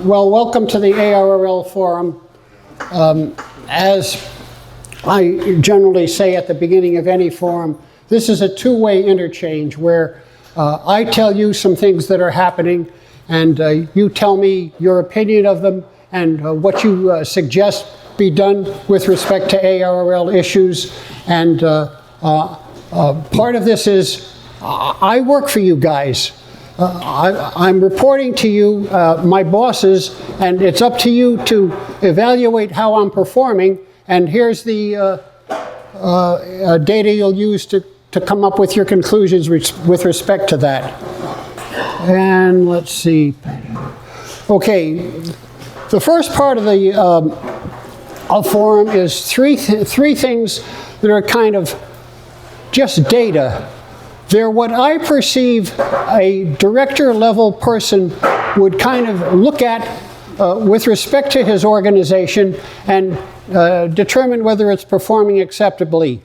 Well, welcome to the ARRL forum. As I generally say at the beginning of any forum, this is a two-way interchange where I tell you some things that are happening and you tell me your opinion of them and what you suggest be done with respect to ARRL issues. And part of this is I work for you guys. I'm reporting to you, my bosses, and it's up to you to evaluate how I'm performing. And here's the data you'll use to come up with your conclusions with respect to that. And let's see. Okay, the first part of the forum is three things that are kind of just data. They're what I perceive a director-level person would kind of look at with respect to his organization and determine whether it's performing acceptably.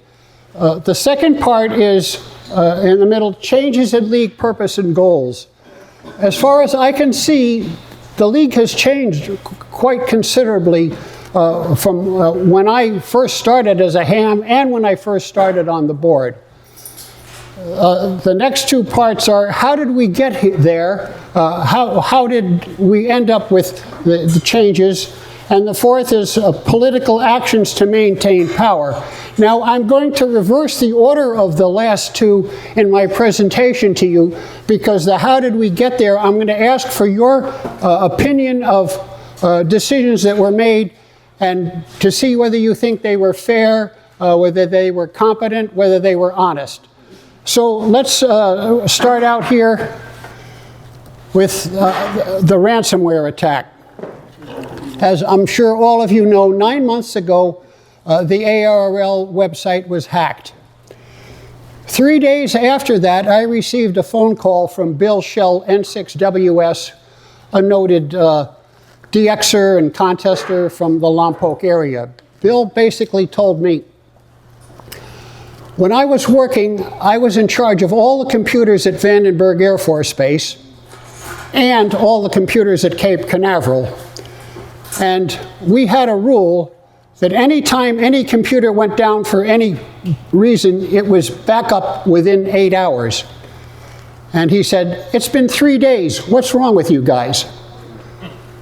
The second part is, in the middle, changes in league purpose and goals. As far as I can see, the league has changed quite considerably from when I first started as a ham and when I first started on the board. The next two parts are, how did we get there? How did we end up with the changes? And the fourth is political actions to maintain power. Now, I'm going to reverse the order of the last two in my presentation to you, because the how did we get there, I'm going to ask for your opinion of decisions that were made and to see whether you think they were fair, whether they were competent, whether they were honest. So let's start out here with the ransomware attack. As I'm sure all of you know, 9 months ago, the ARRL website was hacked. 3 days after that, I received a phone call from Bill Shell, N6WS, a noted DXer and contester from the Lompoc area. Bill basically told me, when I was working, I was in charge of all the computers at Vandenberg Air Force Base and all the computers at Cape Canaveral. And we had a rule that any time any computer went down for any reason, it was back up within 8 hours. And he said, it's been 3 days. What's wrong with you guys?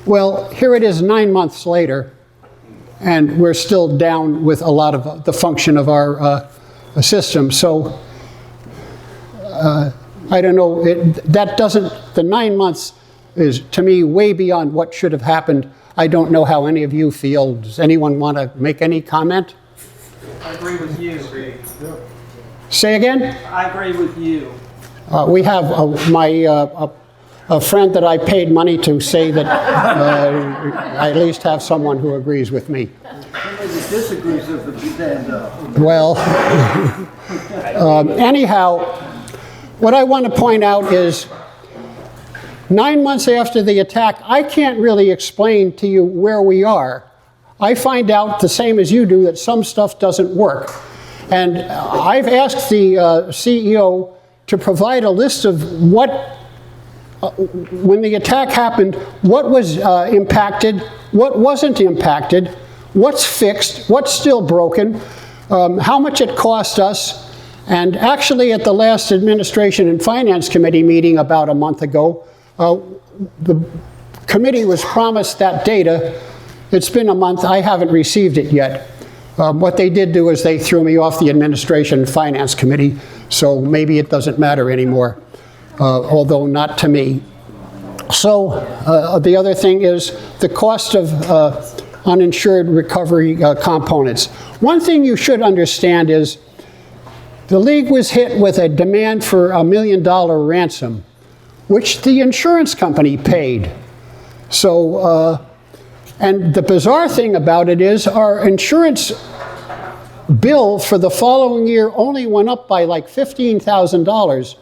Well, here it is 9 months later, and we're still down with a lot of the function of our system. So I don't know, the 9 months is to me way beyond what should have happened. I don't know how any of you feel. Does anyone want to make any comment? I agree with you. Say again? I agree with you. We have a friend that I paid money to say that I at least have someone who agrees with me. Somebody that disagrees with the stand up. Well, anyhow, what I want to point out is 9 months after the attack, I can't really explain to you where we are. I find out the same as you do that some stuff doesn't work. And I've asked the CEO to provide a list of what, when the attack happened, what was impacted, what wasn't impacted, what's fixed, what's still broken, how much it cost us. And actually at the last Administration and Finance Committee meeting about a month ago, the committee was promised that data. It's been a month. I haven't received it yet. What they did do is they threw me off the Administration and Finance Committee, so maybe it doesn't matter anymore, although not to me. So the other thing is the cost of uninsured recovery components. One thing you should understand is the league was hit with a demand for $1 million ransom, which the insurance company paid. So, and the bizarre thing about it is our insurance bill for the following year only went up by like $15,000.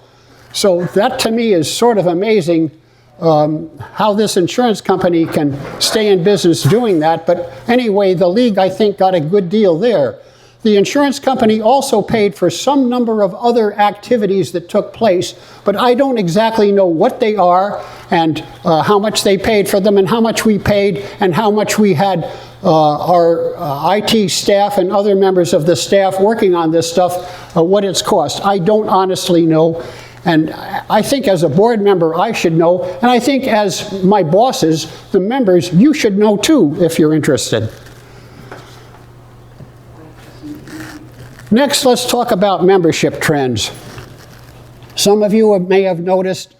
So that to me is sort of amazing how this insurance company can stay in business doing that. But anyway, the league, I think, got a good deal there. the insurance company also paid for some number of other activities that took place, but I don't exactly know what they are and how much they paid for them and how much we paid and how much we had our IT staff and other members of the staff working on this stuff, what it's cost. I don't honestly know. And I think as a board member, I should know. And I think as my bosses, the members, you should know too if you're interested. Next, let's talk about membership trends. Some of you may have noticed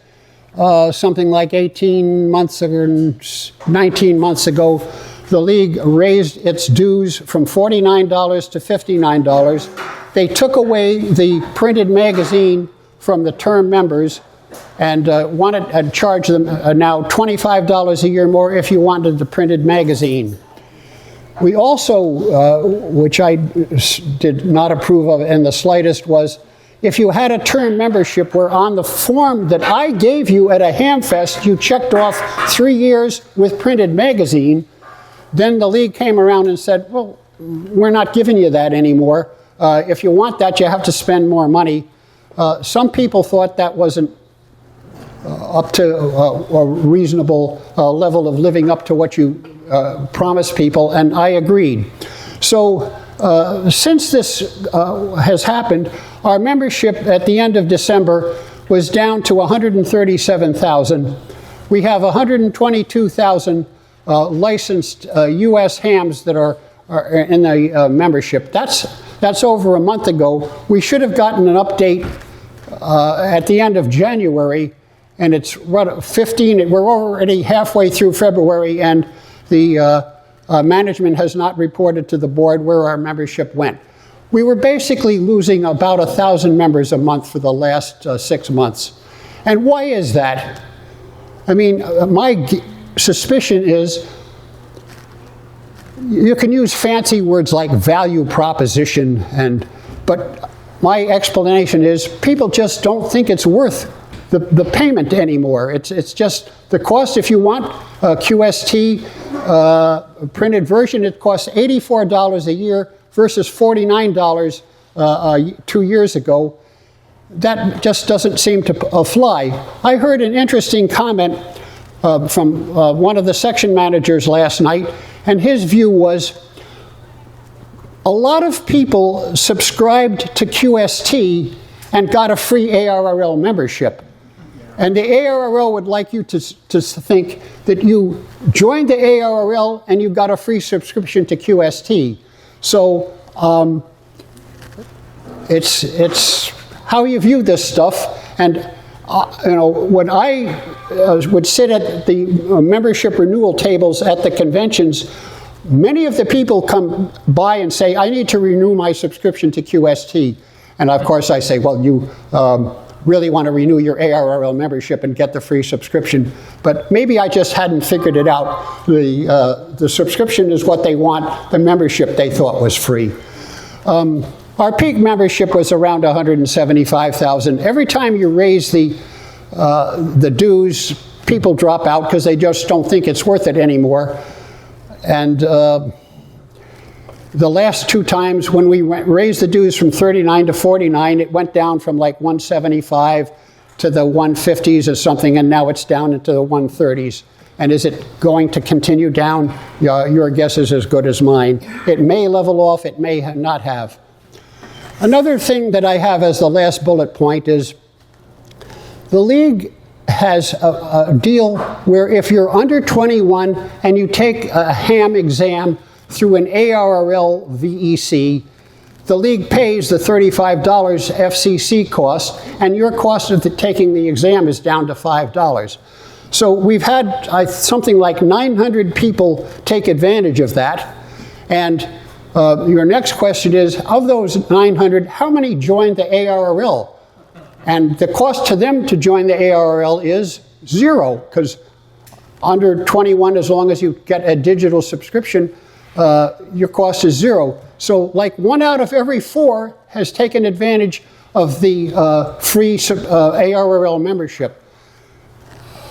something like 18 months or 19 months ago, the league raised its dues from $49 to $59. They took away the printed magazine from the term members and wanted to charge them now $25 a year more if you wanted the printed magazine. We also, which I did not approve of in the slightest, was if you had a term membership where on the form that I gave you at a Hamfest, you checked off 3 years with printed magazine, then the league came around and said, well, we're not giving you that anymore. If you want that, you have to spend more money. Some people thought that wasn't up to a reasonable level of living up to what you promised people, and I agreed. So since this has happened, our membership at the end of December was down to 137,000. We have 122,000 licensed U.S. hams that are in the membership. That's over a month ago. We should have gotten an update at the end of January, and it's 15. We're already halfway through February, and the management has not reported to the board where our membership went. We were basically losing about 1,000 members a month for the last 6 months. And why is that? I mean, my suspicion is you can use fancy words like value proposition, but my explanation is people just don't think it's worth the payment anymore. It's just the cost. If you want a QST printed version, it costs $84 a year versus $49 2 years ago. That just doesn't seem to fly. I heard an interesting comment from one of the section managers last night, and his view was a lot of people subscribed to QST and got a free ARRL membership. And the ARRL would like you to think that you joined the ARRL and you got a free subscription to QST. So it's how you view this stuff. And you know, when I would sit at the membership renewal tables at the conventions, many of the people come by and say, I need to renew my subscription to QST. And of course I say, well, you really want to renew your ARRL membership and get the free subscription. But maybe I just hadn't figured it out. The subscription is what they want. The membership they thought was free. Our peak membership was around 175,000. Every time you raise the dues, people drop out because they just don't think it's worth it anymore. And the last 2 times when we raised the dues from 39 to 49, it went down from like 175 to the 150s or something, and now it's down into the 130s. And is it going to continue down? Your guess is as good as mine. It may level off, it may not have. Another thing that I have as the last bullet point is the league has a deal where if you're under 21 and you take a ham exam through an ARRL VEC, the league pays the $35 FCC cost, and your cost of taking the exam is down to $5. So we've had something like 900 people take advantage of that. And your next question is, of those 900, how many joined the ARRL? And the cost to them to join the ARRL is 0, because under 21, as long as you get a digital subscription, your cost is 0. So like 1 out of every 4 has taken advantage of the free ARRL membership.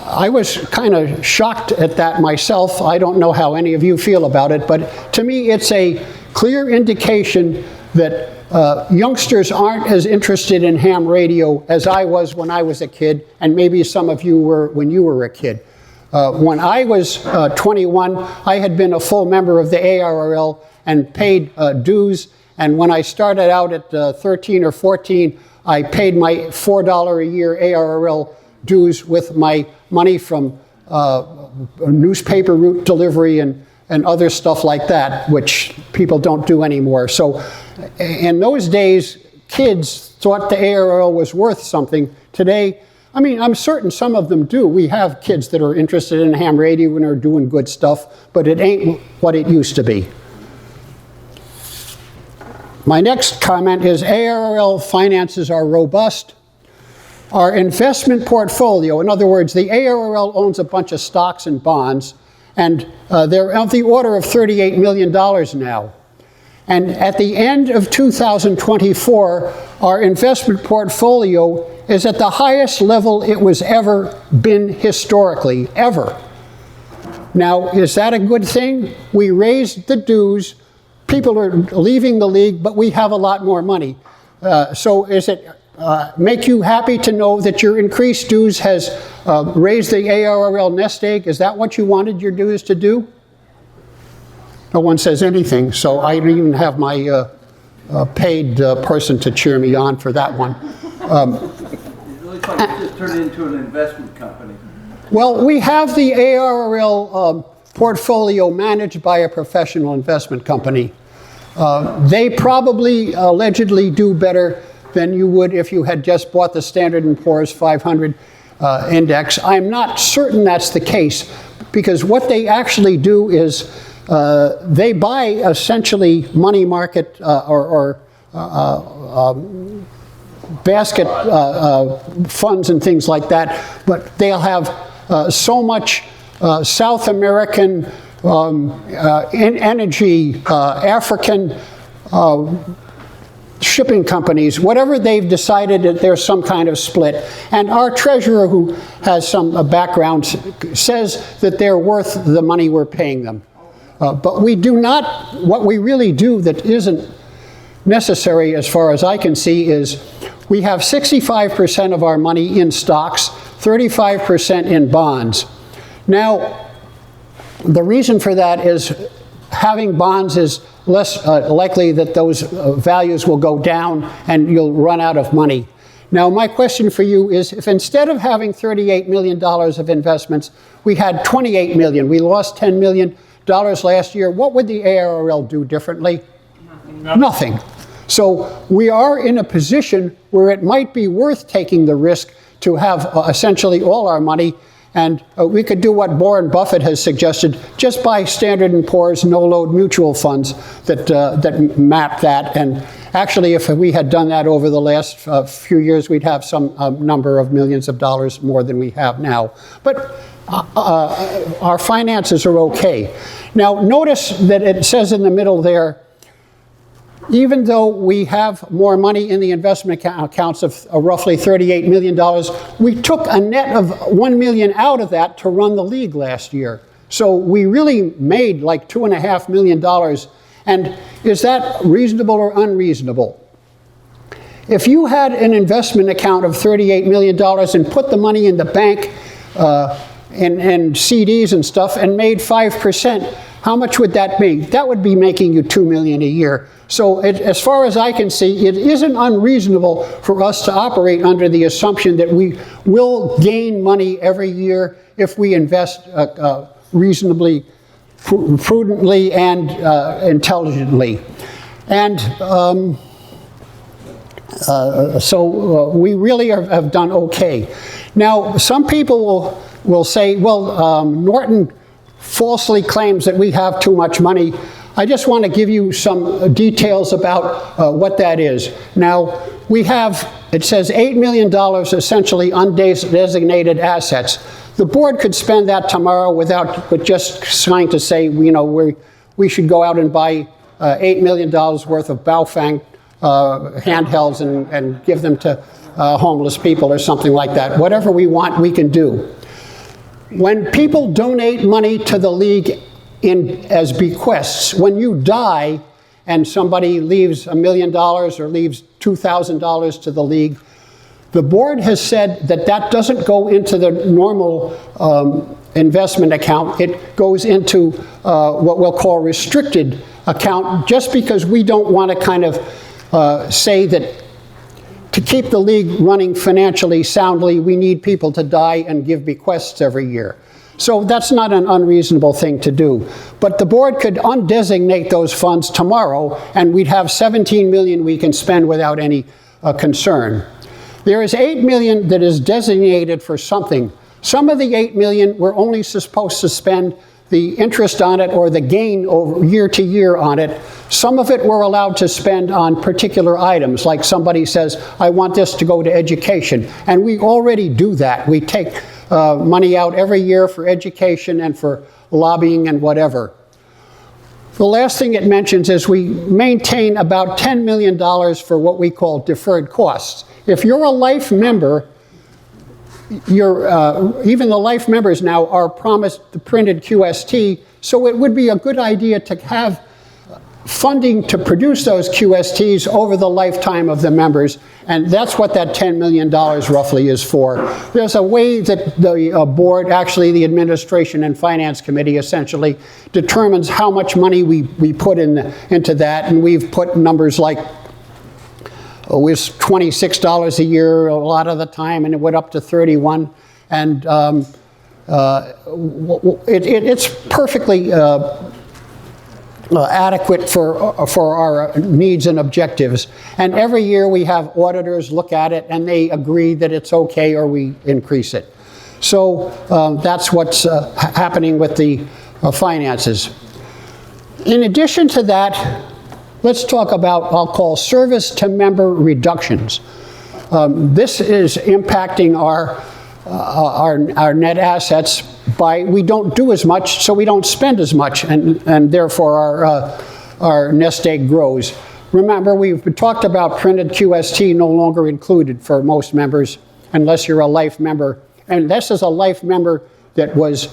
I was kind of shocked at that myself. I don't know how any of you feel about it, but to me it's a clear indication that youngsters aren't as interested in ham radio as I was when I was a kid, and maybe some of you were when you were a kid. When I was 21, I had been a full member of the ARRL and paid dues, and when I started out at 13 or 14, I paid my $4 a year ARRL dues with my money from newspaper route delivery and other stuff like that, which people don't do anymore. So in those days, kids thought the ARRL was worth something. Today, I mean, I'm certain some of them do. We have kids that are interested in ham radio and are doing good stuff, but it ain't what it used to be. My next comment is ARRL finances are robust. Our investment portfolio, in other words, the ARRL owns a bunch of stocks and bonds, and they're of the order of $38 million now. And at the end of 2024, our investment portfolio is at the highest level it was ever been historically, ever. Now, is that a good thing? We raised the dues, people are leaving the league, but we have a lot more money. So is it make you happy to know that your increased dues has raised the ARRL nest egg? Is that what you wanted your dues to do? No one says anything, so I don't even have my paid person to cheer me on for that one. It looks like it just turned into an investment company. Well, we have the ARRL portfolio managed by a professional investment company. They probably allegedly do better than you would if you had just bought the Standard & Poor's 500 index. I'm not certain that's the case, because what they actually do is they buy essentially money market or basket funds and things like that, but they'll have so much South American energy, African shipping companies, whatever they've decided, that there's some kind of split. And our treasurer, who has some background, says that they're worth the money we're paying them. But we do not, what we really do that isn't necessary as far as I can see is we have 65% of our money in stocks, 35% in bonds. Now, the reason for that is having bonds is less likely that those values will go down and you'll run out of money. Now, my question for you is, if instead of having $38 million of investments, we had $28 million, we lost $10 million last year, what would the ARRL do differently? Nothing. So we are in a position where it might be worth taking the risk to have essentially all our money, and we could do what Warren Buffett has suggested, just buy Standard & Poor's no-load mutual funds that map that. And actually, if we had done that over the last few years, we'd have some number of millions of dollars more than we have now. But our finances are okay. Now, notice that it says in the middle there, even though we have more money in the investment accounts of roughly $38 million, we took a net of $1 million out of that to run the league last year. So we really made like $2.5 million. And is that reasonable or unreasonable? If you had an investment account of $38 million and put the money in the bank and CDs and stuff and made 5%, how much would that be? That would be making you $2 million a year. So as far as I can see, it isn't unreasonable for us to operate under the assumption that we will gain money every year if we invest reasonably, prudently, and intelligently. And so we really have done okay. Now, some people will say, well, Norton falsely claims that we have too much money. I just want to give you some details about what that is. Now, we have, it says $8 million essentially undesignated assets. The board could spend that tomorrow with just trying to say, you know, we should go out and buy $8 million worth of Baofeng handhelds and give them to homeless people or something like that. Whatever we want, we can do. When people donate money to the league as bequests, when you die and somebody leaves $1 million or leaves $2,000 to the league, the board has said that that doesn't go into the normal investment account. It goes into what we'll call restricted account, just because we don't want to kind of say that to keep the league running financially soundly, we need people to die and give bequests every year. So that's not an unreasonable thing to do. But the board could undesignate those funds tomorrow, and we'd have $17 million we can spend without any concern. There is $8 million that is designated for something. Some of the $8 million we're only supposed to spend the interest on it or the gain over year to year on it. Some of it we're allowed to spend on particular items, like somebody says, I want this to go to education. And we already do that. We take money out every year for education and for lobbying and whatever. The last thing it mentions is we maintain about $10 million for what we call deferred costs. If you're a life member, even the life members now are promised the printed QST, so it would be a good idea to have funding to produce those QSTs over the lifetime of the members, and that's what that $10 million roughly is for. There's a way that the board, actually the administration and finance committee essentially, determines how much money we put into that, and we've put numbers like, it was $26 a year a lot of the time, and it went up to $31, and it's perfectly adequate for our needs and objectives. And every year we have auditors look at it, and they agree that it's okay, or we increase it. So that's what's happening with the finances. In addition to that, let's talk about, I'll call, service to member reductions. This is impacting our net assets by, we don't do as much, so we don't spend as much, and therefore our nest egg grows. Remember, we've talked about printed QST no longer included for most members, unless you're a life member. And this is a life member that was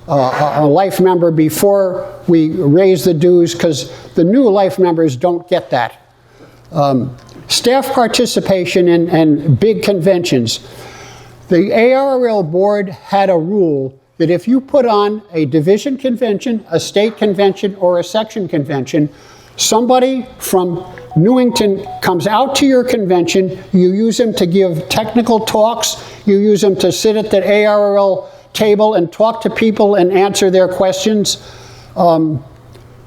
a life member before we raised the dues, because the new life members don't get that. Staff participation in big conventions. The ARRL board had a rule that if you put on a division convention, a state convention, or a section convention, somebody from Newington comes out to your convention, you use them to give technical talks, you use them to sit at the ARRL table and talk to people and answer their questions.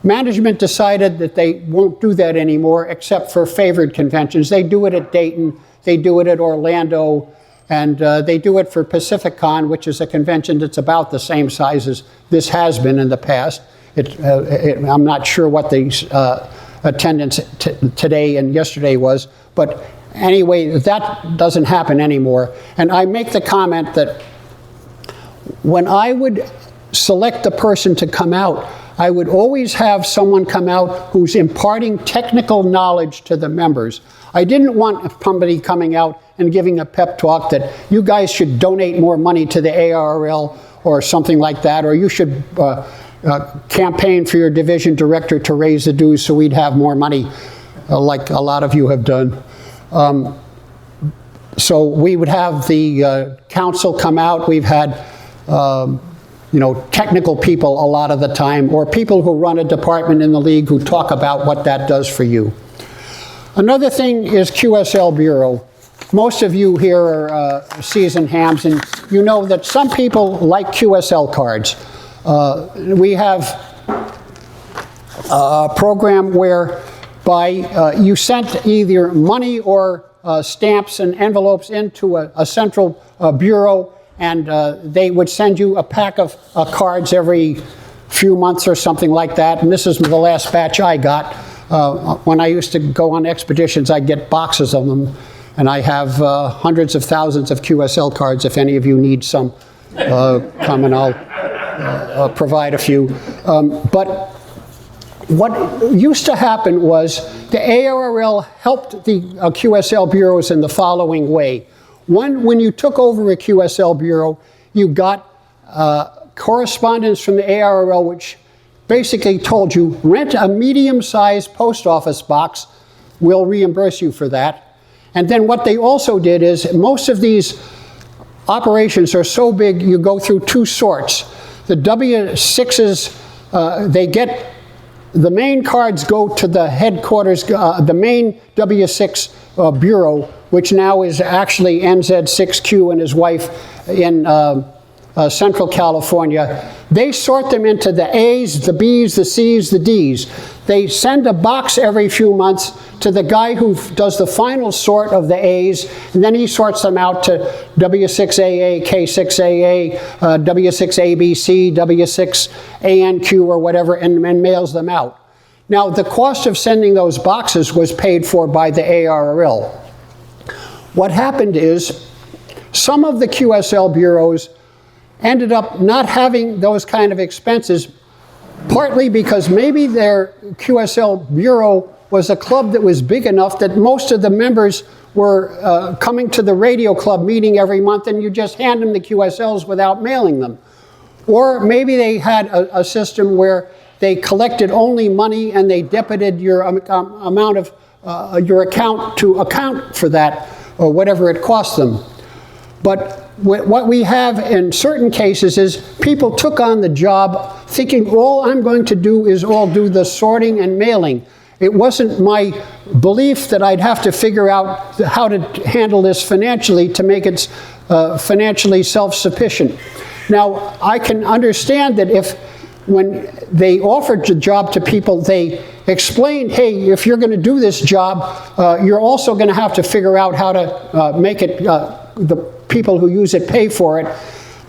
Management decided that they won't do that anymore, except for favored conventions. They do it at Dayton, they do it at Orlando, and they do it for PacificCon, which is a convention that's about the same size as this has been in the past. I'm not sure what the attendance today and yesterday was, but anyway, that doesn't happen anymore. And I make the comment that when I would select the person to come out, I would always have someone come out who's imparting technical knowledge to the members. I didn't want somebody coming out and giving a pep talk that you guys should donate more money to the ARRL or something like that, or you should campaign for your division director to raise the dues so we'd have more money, like a lot of you have done. So we would have the council come out. We've had technical people a lot of the time, or people who run a department in the league who talk about what that does for you. Another thing is QSL Bureau. Most of you here are seasoned hams, and you know that some people like QSL cards. We have a program whereby you sent either money or stamps and envelopes into a central bureau, and they would send you a pack of cards every few months or something like that. And this is the last batch I got. When I used to go on expeditions, I'd get boxes of them. And I have hundreds of thousands of QSL cards. If any of you need some, come and I'll provide a few. But what used to happen was the ARRL helped the QSL bureaus in the following way. One, when you took over a QSL bureau, you got correspondence from the ARRL which basically told you, rent a medium-sized post office box, we'll reimburse you for that. And then what they also did is, most of these operations are so big, you go through two sorts. The W6s, the main cards go to the headquarters, the main W6 bureau, which now is actually NZ6Q and his wife in Central California. They sort them into the A's, the B's, the C's, the D's. They send a box every few months to the guy who does the final sort of the A's, and then he sorts them out to W6AA, K6AA, W6ABC, W6ANQ, or whatever, and mails them out. Now, the cost of sending those boxes was paid for by the ARRL. What happened is, some of the QSL bureaus ended up not having those kind of expenses, partly because maybe their QSL bureau was a club that was big enough that most of the members were coming to the radio club meeting every month, and you just hand them the QSLs without mailing them. Or maybe they had a system where they collected only money and they debited your amount of your account to account for that, or whatever it cost them. But what we have in certain cases is people took on the job thinking all I'm going to do is do the sorting and mailing. It wasn't my belief that I'd have to figure out how to handle this financially to make it financially self-sufficient. Now, I can understand that when they offered the job to people, they explained, hey, if you're going to do this job, you're also going to have to figure out how to make it, the people who use it pay for it.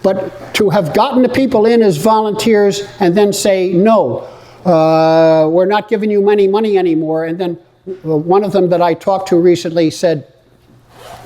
But to have gotten the people in as volunteers and then say, no, we're not giving you money anymore. And then one of them that I talked to recently said,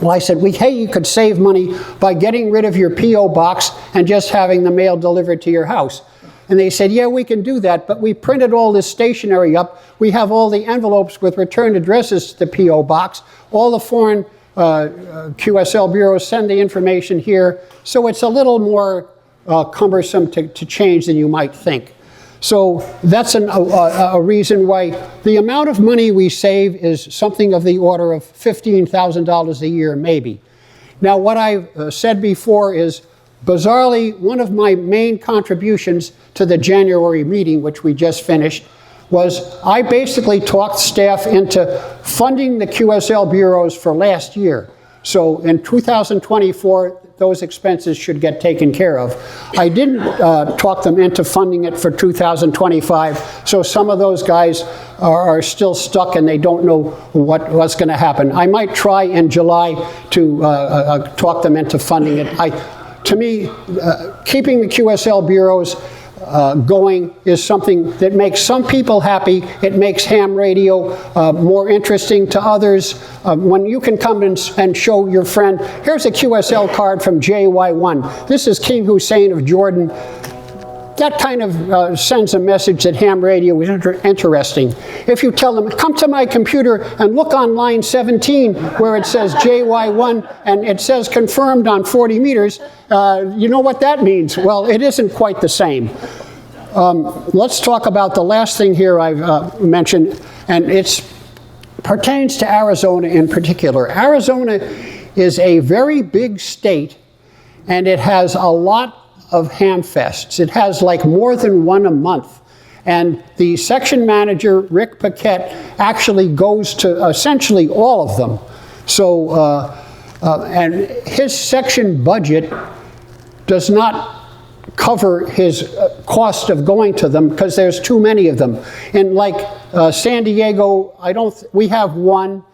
well, I said, hey, you could save money by getting rid of your P.O. box and just having the mail delivered to your house. And they said, yeah, we can do that, but we printed all this stationery up. We have all the envelopes with return addresses to the P.O. box. All the foreign QSL bureaus send the information here. So it's a little more cumbersome to change than you might think. So that's a reason why the amount of money we save is something of the order of $15,000 a year, maybe. Now, what I've said before is, bizarrely, one of my main contributions to the January meeting, which we just finished, was I basically talked staff into funding the QSL bureaus for last year. So in 2024, those expenses should get taken care of. I didn't talk them into funding it for 2025, so some of those guys are still stuck and they don't know what's going to happen. I might try in July to talk them into funding it. To me, keeping the QSL bureaus going is something that makes some people happy. It makes ham radio more interesting to others. When you can come and show your friend, here's a QSL card from JY1. This is King Hussein of Jordan. That kind of sends a message that ham radio is interesting. If you tell them, come to my computer and look on line 17 where it says JY1 and it says confirmed on 40 meters, you know what that means. Well, it isn't quite the same. Let's talk about the last thing here I've mentioned, and it pertains to Arizona in particular. Arizona is a very big state, and it has a lot of ham fests. It has like more than one a month. And the section manager, Rick Paquette, actually goes to essentially all of them. So, and his section budget does not cover his cost of going to them because there's too many of them. In like San Diego, we have one.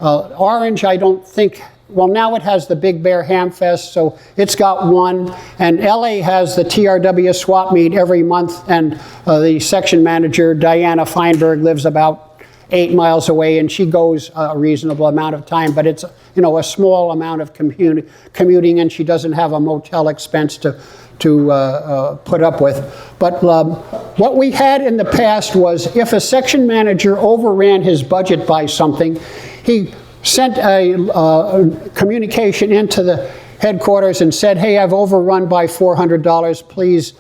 Orange, I don't think. Well, now it has the Big Bear Ham Fest, so it's got one. And LA has the TRW swap meet every month, and the section manager, Diana Feinberg, lives about 8 miles away, and she goes a reasonable amount of time, but it's a small amount of commuting, and she doesn't have a motel expense to put up with. But what we had in the past was if a section manager overran his budget by something, he sent a communication into the headquarters and said, hey, I've overrun by $400, please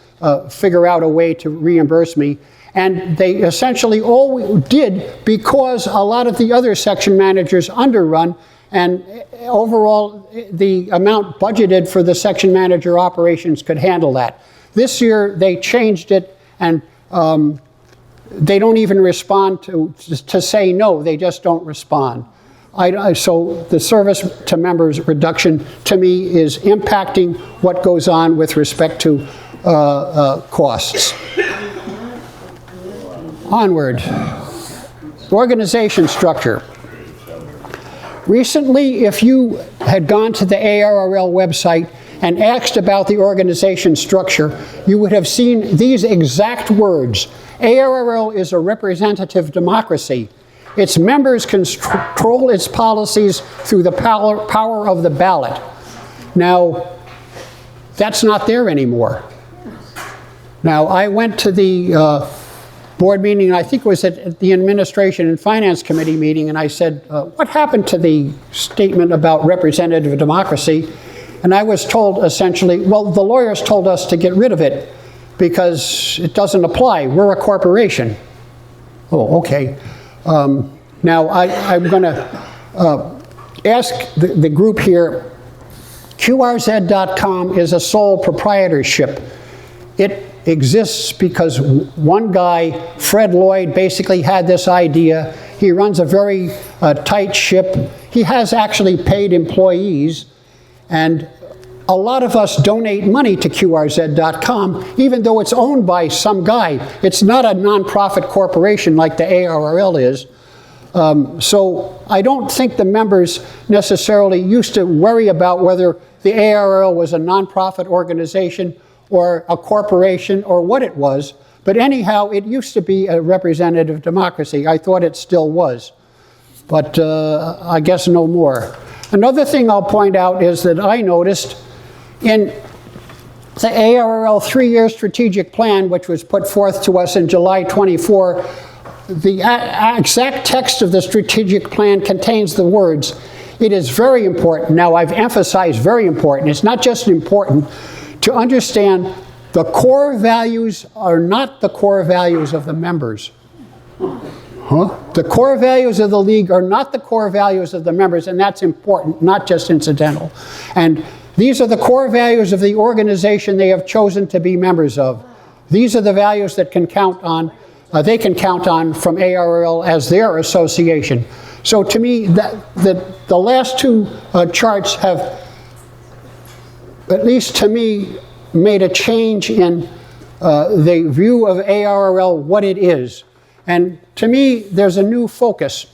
figure out a way to reimburse me. And they essentially all did because a lot of the other section managers underrun, and overall the amount budgeted for the section manager operations could handle that. This year they changed it, and they don't even respond to say no, they just don't respond. So the service to members reduction to me is impacting what goes on with respect to costs. Onward. Organization structure. Recently, if you had gone to the ARRL website and asked about the organization structure, you would have seen these exact words. ARRL is a representative democracy. Its members control its policies through the power of the ballot. Now, that's not there anymore. Now, I went to the board meeting, I think it was at the Administration and Finance Committee meeting, and I said, what happened to the statement about representative democracy? And I was told essentially, well, the lawyers told us to get rid of it because it doesn't apply. We're a corporation. Oh, okay. Now, I'm going to ask the group here, QRZ.com is a sole proprietorship. It exists because one guy, Fred Lloyd, basically had this idea. He runs a very tight ship. He has actually paid employees, and a lot of us donate money to QRZ.com, even though it's owned by some guy. It's not a nonprofit corporation like the ARRL is. So I don't think the members necessarily used to worry about whether the ARRL was a nonprofit organization or a corporation or what it was. But anyhow, it used to be a representative democracy. I thought it still was. But I guess no more. Another thing I'll point out is that I noticed in the ARRL 3-year strategic plan, which was put forth to us in July 24, the exact text of the strategic plan contains the words, "It is very important." Now, I've emphasized very important. It's not just important to understand the core values are not the core values of the members. The core values of the league are not the core values of the members, and that's important, not just incidental. And these are the core values of the organization they have chosen to be members of. These are the values that can count on, they can count on from ARRL as their association. So to me, the last two charts have, at least to me, made a change in the view of ARRL, what it is. And to me, there's a new focus.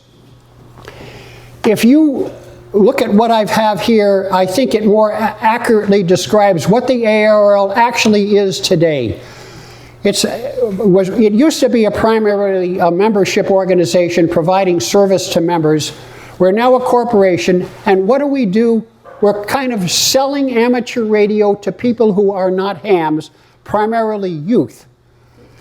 If you look at what I have here, I think it more accurately describes what the ARRL actually is today. It used to be primarily a membership organization providing service to members. We're now a corporation, and what do? We're kind of selling amateur radio to people who are not hams, primarily youth.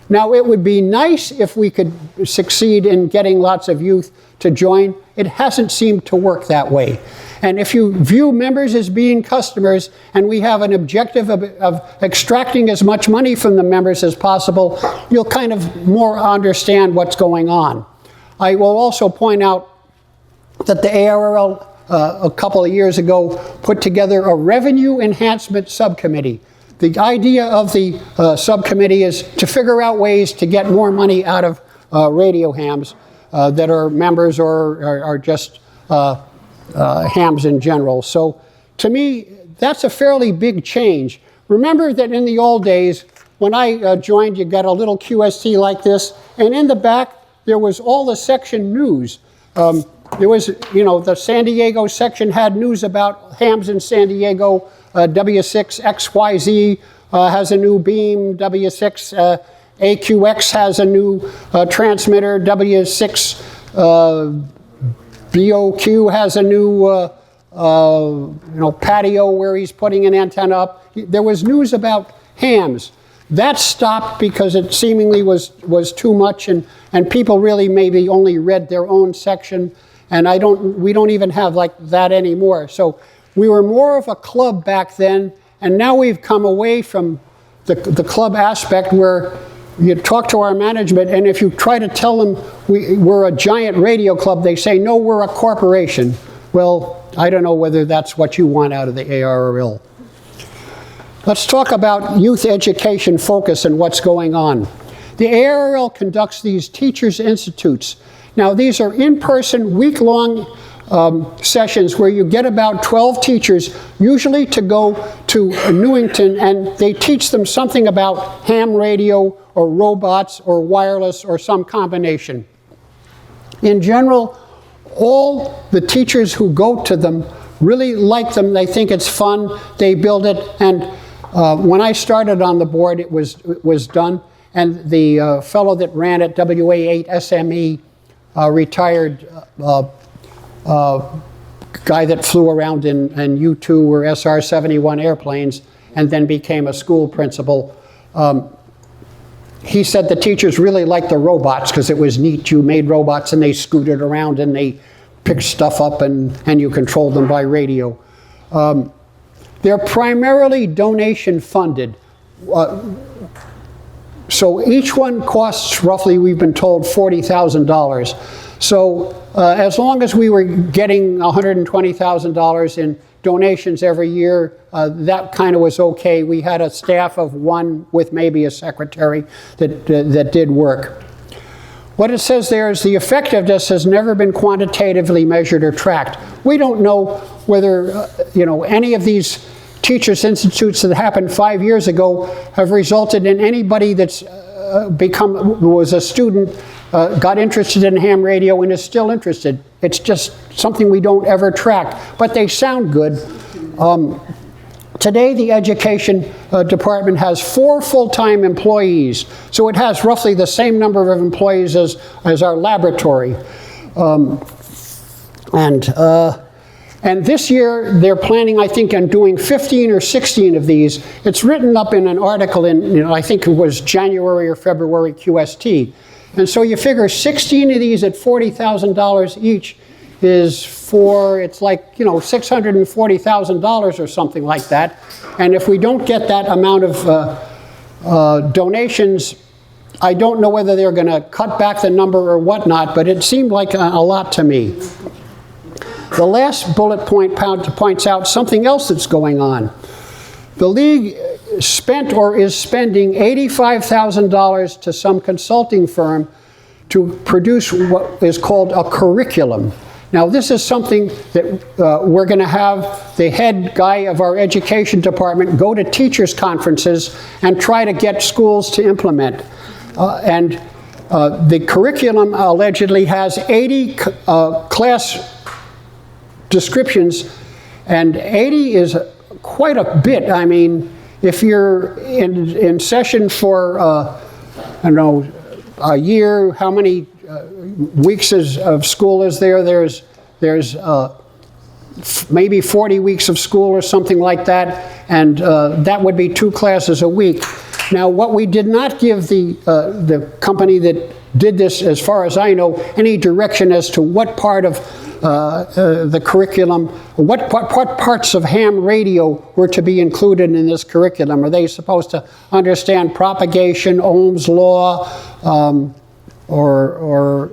Now, it would be nice if we could succeed in getting lots of youth to join. It hasn't seemed to work that way. And if you view members as being customers, and we have an objective of extracting as much money from the members as possible, you'll kind of more understand what's going on. I will also point out that the ARRL a couple of years ago put together a revenue enhancement subcommittee. The idea of the subcommittee is to figure out ways to get more money out of radio hams that are members or are just hams in general. So to me, that's a fairly big change. Remember that in the old days, when I joined, you got a little QST like this, and in the back, there was all the section news. There was, the San Diego section had news about hams in San Diego. W6XYZ has a new beam. W6 AQX has a new transmitter. W6 BOQ has a new patio where he's putting an antenna up. There was news about hams. That stopped because it seemingly was too much, and people really maybe only read their own section. And we don't even have like that anymore. So we were more of a club back then, and now we've come away from the club aspect where you talk to our management, and if you try to tell them we're a giant radio club, they say, no, we're a corporation. Well, I don't know whether that's what you want out of the ARRL. Let's talk about youth education focus and what's going on. The ARRL conducts these Teachers Institutes. Now, these are in-person, week-long sessions where you get about 12 teachers, usually to go to Newington, and they teach them something about ham radio or robots or wireless or some combination. In general, all the teachers who go to them really like them. They think it's fun. They build it. And when I started on the board, it was done. And the fellow that ran it, WA8 SME, retired guy that flew around in U-2 or SR-71 airplanes and then became a school principal. He said the teachers really liked the robots because it was neat. You made robots and they scooted around and they picked stuff up and you controlled them by radio. They're primarily donation funded. So each one costs roughly, we've been told, $40,000. So as long as we were getting $120,000 in donations every year, that kind of was okay. We had a staff of one with maybe a secretary that did work. What it says there is the effectiveness has never been quantitatively measured or tracked. We don't know whether any of these Teachers Institutes that happened 5 years ago have resulted in anybody that's was a student, got interested in ham radio and is still interested. It's just something we don't ever track, but they sound good. Today, the education department has 4 full-time employees, so it has roughly the same number of employees as our laboratory. And this year, they're planning, I think, on doing 15 or 16 of these. It's written up in an article in, I think it was January or February QST. And so you figure 16 of these at $40,000 each is it's like, $640,000 or something like that. And if we don't get that amount of donations, I don't know whether they're going to cut back the number or whatnot, but it seemed like a lot to me. The last bullet point points out something else that's going on. The league spent or is spending $85,000 to some consulting firm to produce what is called a curriculum. Now, this is something that we're going to have the head guy of our education department go to teachers' conferences and try to get schools to implement. The curriculum allegedly has 80 class descriptions, and 80 is quite a bit. I mean, if you're in session for, a year, how many weeks of school is there? There's maybe 40 weeks of school or something like that, and that would be 2 classes a week. Now, what we did not give the company that did this, as far as I know, any direction as to what part of the curriculum, what parts of ham radio were to be included in this curriculum. Are they supposed to understand propagation, Ohm's law, or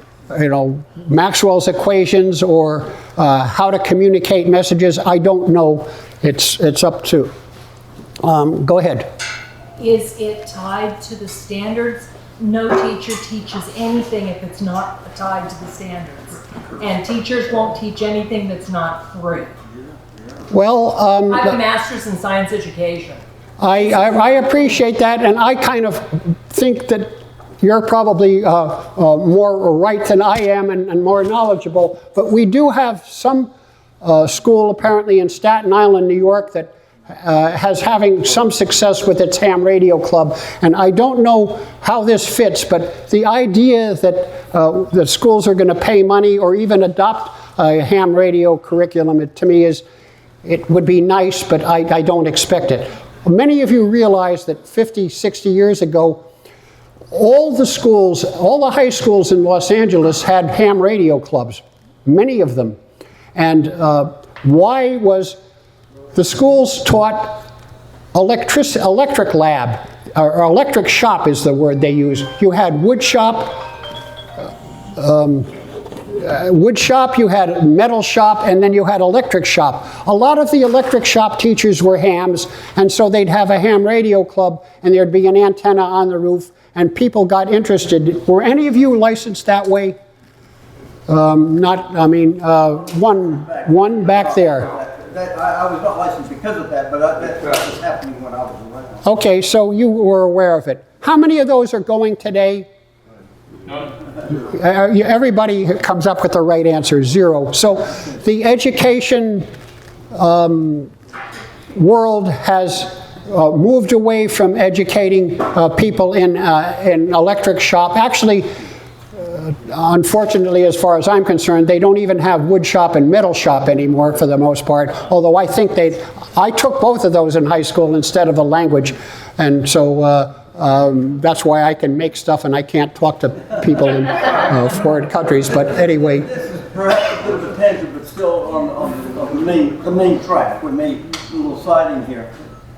Maxwell's equations, or how to communicate messages? I don't know. It's up to. Go ahead. Is it tied to the standards? No teacher teaches anything if it's not tied to the standards. And teachers won't teach anything that's not free. Well, I have a master's in science education. I appreciate that, and I kind of think that you're probably more right than I am and more knowledgeable, but we do have some school apparently in Staten Island, New York, that having some success with its ham radio club, and I don't know how this fits, but the idea that the schools are going to pay money or even adopt a ham radio curriculum, to me it would be nice, but I don't expect it. Many of you realize that 50, 60 years ago, all the high schools in Los Angeles had ham radio clubs, many of them. And why was the schools taught electric lab, or electric shop is the word they use. You had wood shop, you had metal shop, and then you had electric shop. A lot of the electric shop teachers were hams, and so they'd have a ham radio club, and there'd be an antenna on the roof, and people got interested. Were any of you licensed that way? One back there. I was not licensed because of that, but that was happening when I was around. Okay, so you were aware of it. How many of those are going today? Everybody comes up with the right answer, 0. So the education world has moved away from educating people in electric shop. Actually, unfortunately, as far as I'm concerned, they don't even have wood shop and metal shop anymore for the most part, although I think I took both of those in high school instead of a language, and so that's why I can make stuff and I can't talk to people in foreign countries, but anyway. This is perhaps a bit of a tangent, but still on the main track. We made a little siding here.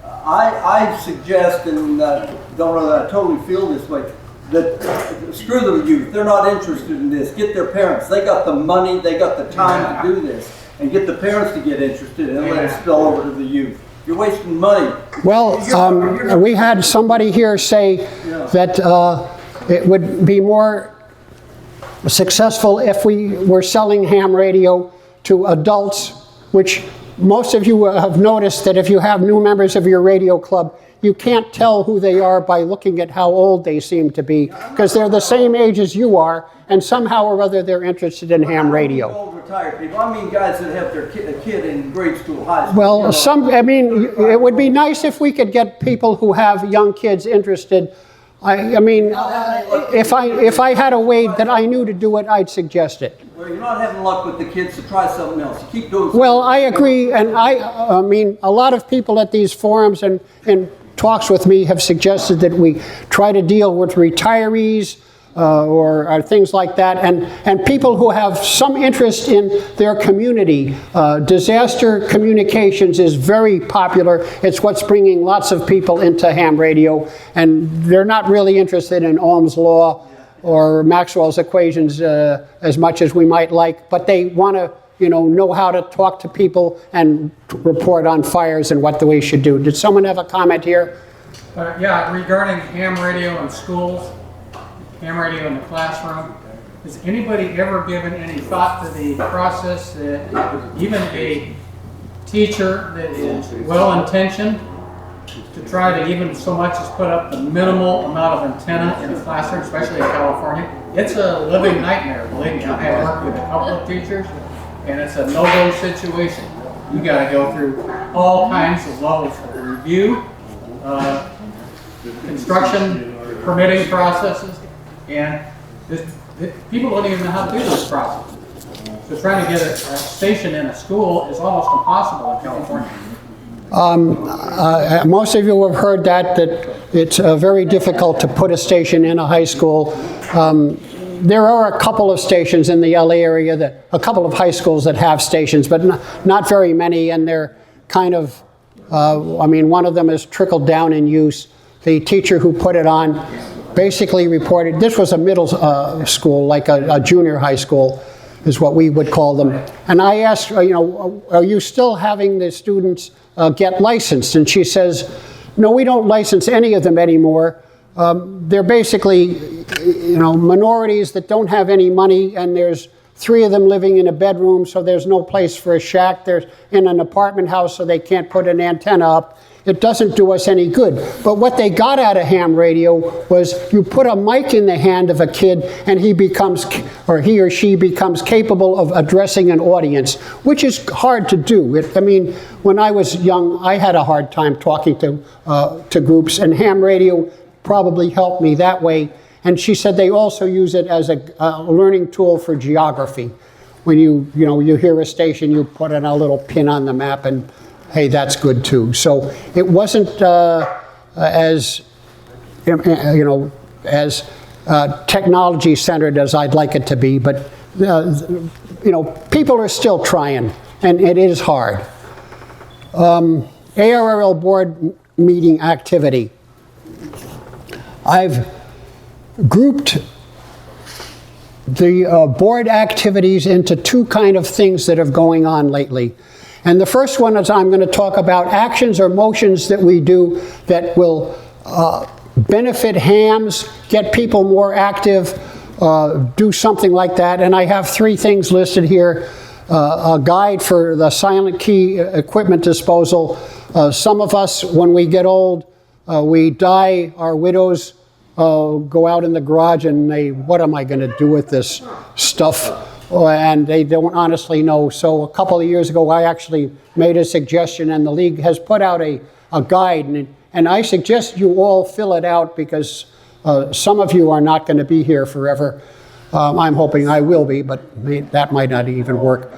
I suggest, and don't know that I totally feel this way, that screw the youth. They're not interested in this. Get their parents. They got the money. They got the time to do this. And get the parents to get interested and let it spill over to the youth. You're wasting money. Well, we had somebody here say that it would be more successful if we were selling ham radio to adults, which most of you have noticed that if you have new members of your radio club, you can't tell who they are by looking at how old they seem to be, because they're the same age as you are, and somehow or other they're interested in ham radio. Old retired people. I mean guys that have their kid in grade school, high school. Well, it would be nice if we could get people who have young kids interested. If I had a way that I knew to do it, I'd suggest it. Well, you're not having luck with the kids, so try something else. You keep doing something. Well, I agree, and I mean, a lot of people at these forums and talks with me have suggested that we try to deal with retirees or things like that, and people who have some interest in their community. Disaster communications is very popular. It's what's bringing lots of people into ham radio, and they're not really interested in Ohm's law or Maxwell's equations as much as we might like, but they want to know how to talk to people and report on fires and what we should do. Did someone have a comment here? Yeah, regarding ham radio in schools, ham radio in the classroom, has anybody ever given any thought to the process that even a teacher that is well-intentioned to try to even so much as put up the minimal amount of antenna in the classroom, especially in California? It's a living nightmare, believe me. I have worked with a couple of teachers, and it's a no-go situation. You got to go through all kinds of levels of review, construction, permitting processes, and people don't even know how to do this process. So trying to get a station in a school is almost impossible in California. Most of you have heard that it's very difficult to put a station in a high school. There are a couple of stations in the LA area, a couple of high schools that have stations, but not very many, and they're kind of, one of them has trickled down in use. The teacher who put it on basically reported, this was a middle school, like a junior high school is what we would call them. And I asked, are you still having the students get licensed? And she says, no, we don't license any of them anymore. They're basically, minorities that don't have any money, and there's 3 of them living in a bedroom, so there's no place for a shack. They're in an apartment house, so they can't put an antenna up. It doesn't do us any good. But what they got out of ham radio was you put a mic in the hand of a kid and he or she becomes capable of addressing an audience, which is hard to do. When I was young, I had a hard time talking to groups, and ham radio probably helped me that way. And she said they also use it as a learning tool for geography. When you hear a station, you put in a little pin on the map, and hey, that's good too. So it wasn't as technology centered as I'd like it to be, but people are still trying, and it is hard. ARRL board meeting activity. I've grouped the board activities into two kind of things that are going on lately. And the first one is I'm going to talk about actions or motions that we do that will benefit hams, get people more active, do something like that. And I have three things listed here. A guide for the silent key equipment disposal. Some of us, when we get old, we die, our widows go out in the garage and they, what am I going to do with this stuff? And they don't honestly know. So a couple of years ago, I actually made a suggestion, and the league has put out a guide. And I suggest you all fill it out, because some of you are not going to be here forever. I'm hoping I will be, but that might not even work.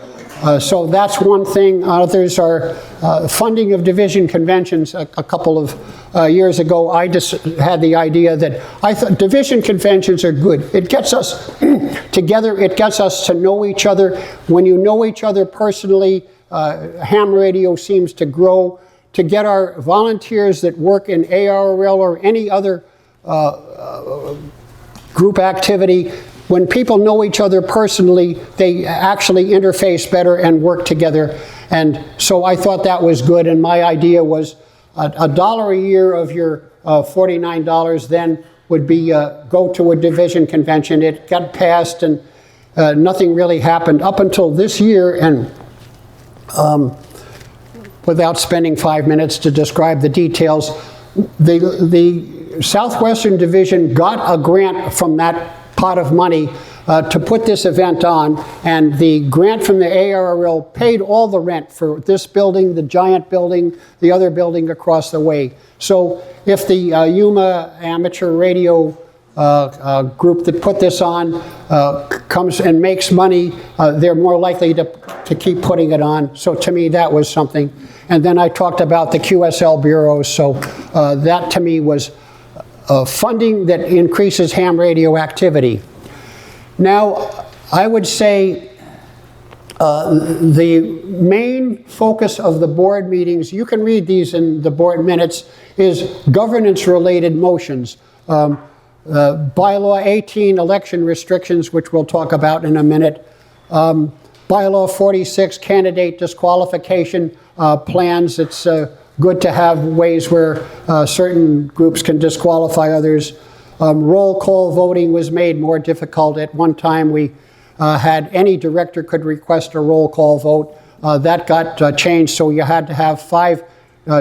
So that's one thing. Others are funding of division conventions. A couple of years ago, I just had the idea that I thought division conventions are good. It gets us together. It gets us to know each other. When you know each other personally, ham radio seems to grow. To get our volunteers that work in ARRL or any other group activity, when people know each other personally, they actually interface better and work together. And so I thought that was good, and my idea was $1 a year of your $49 then would be go to a division convention. It got passed, and nothing really happened up until this year, and without spending 5 minutes to describe the details, the Southwestern division got a grant from that pot of money to put this event on, and the grant from the ARRL paid all the rent for this building, the giant building, the other building across the way. So if the Yuma amateur radio group that put this on comes and makes money, they're more likely to keep putting it on. So to me, that was something. And then I talked about the QSL bureaus, so that to me was funding that increases ham radio activity. Now, I would say the main focus of the board meetings, you can read these in the board minutes, is governance-related motions. Bylaw 18, election restrictions, which we'll talk about in a minute. Bylaw 46, candidate disqualification plans. It's good to have ways where certain groups can disqualify others. Roll call voting was made more difficult. At one time, we had any director could request a roll call vote. That got changed, so you had to have 5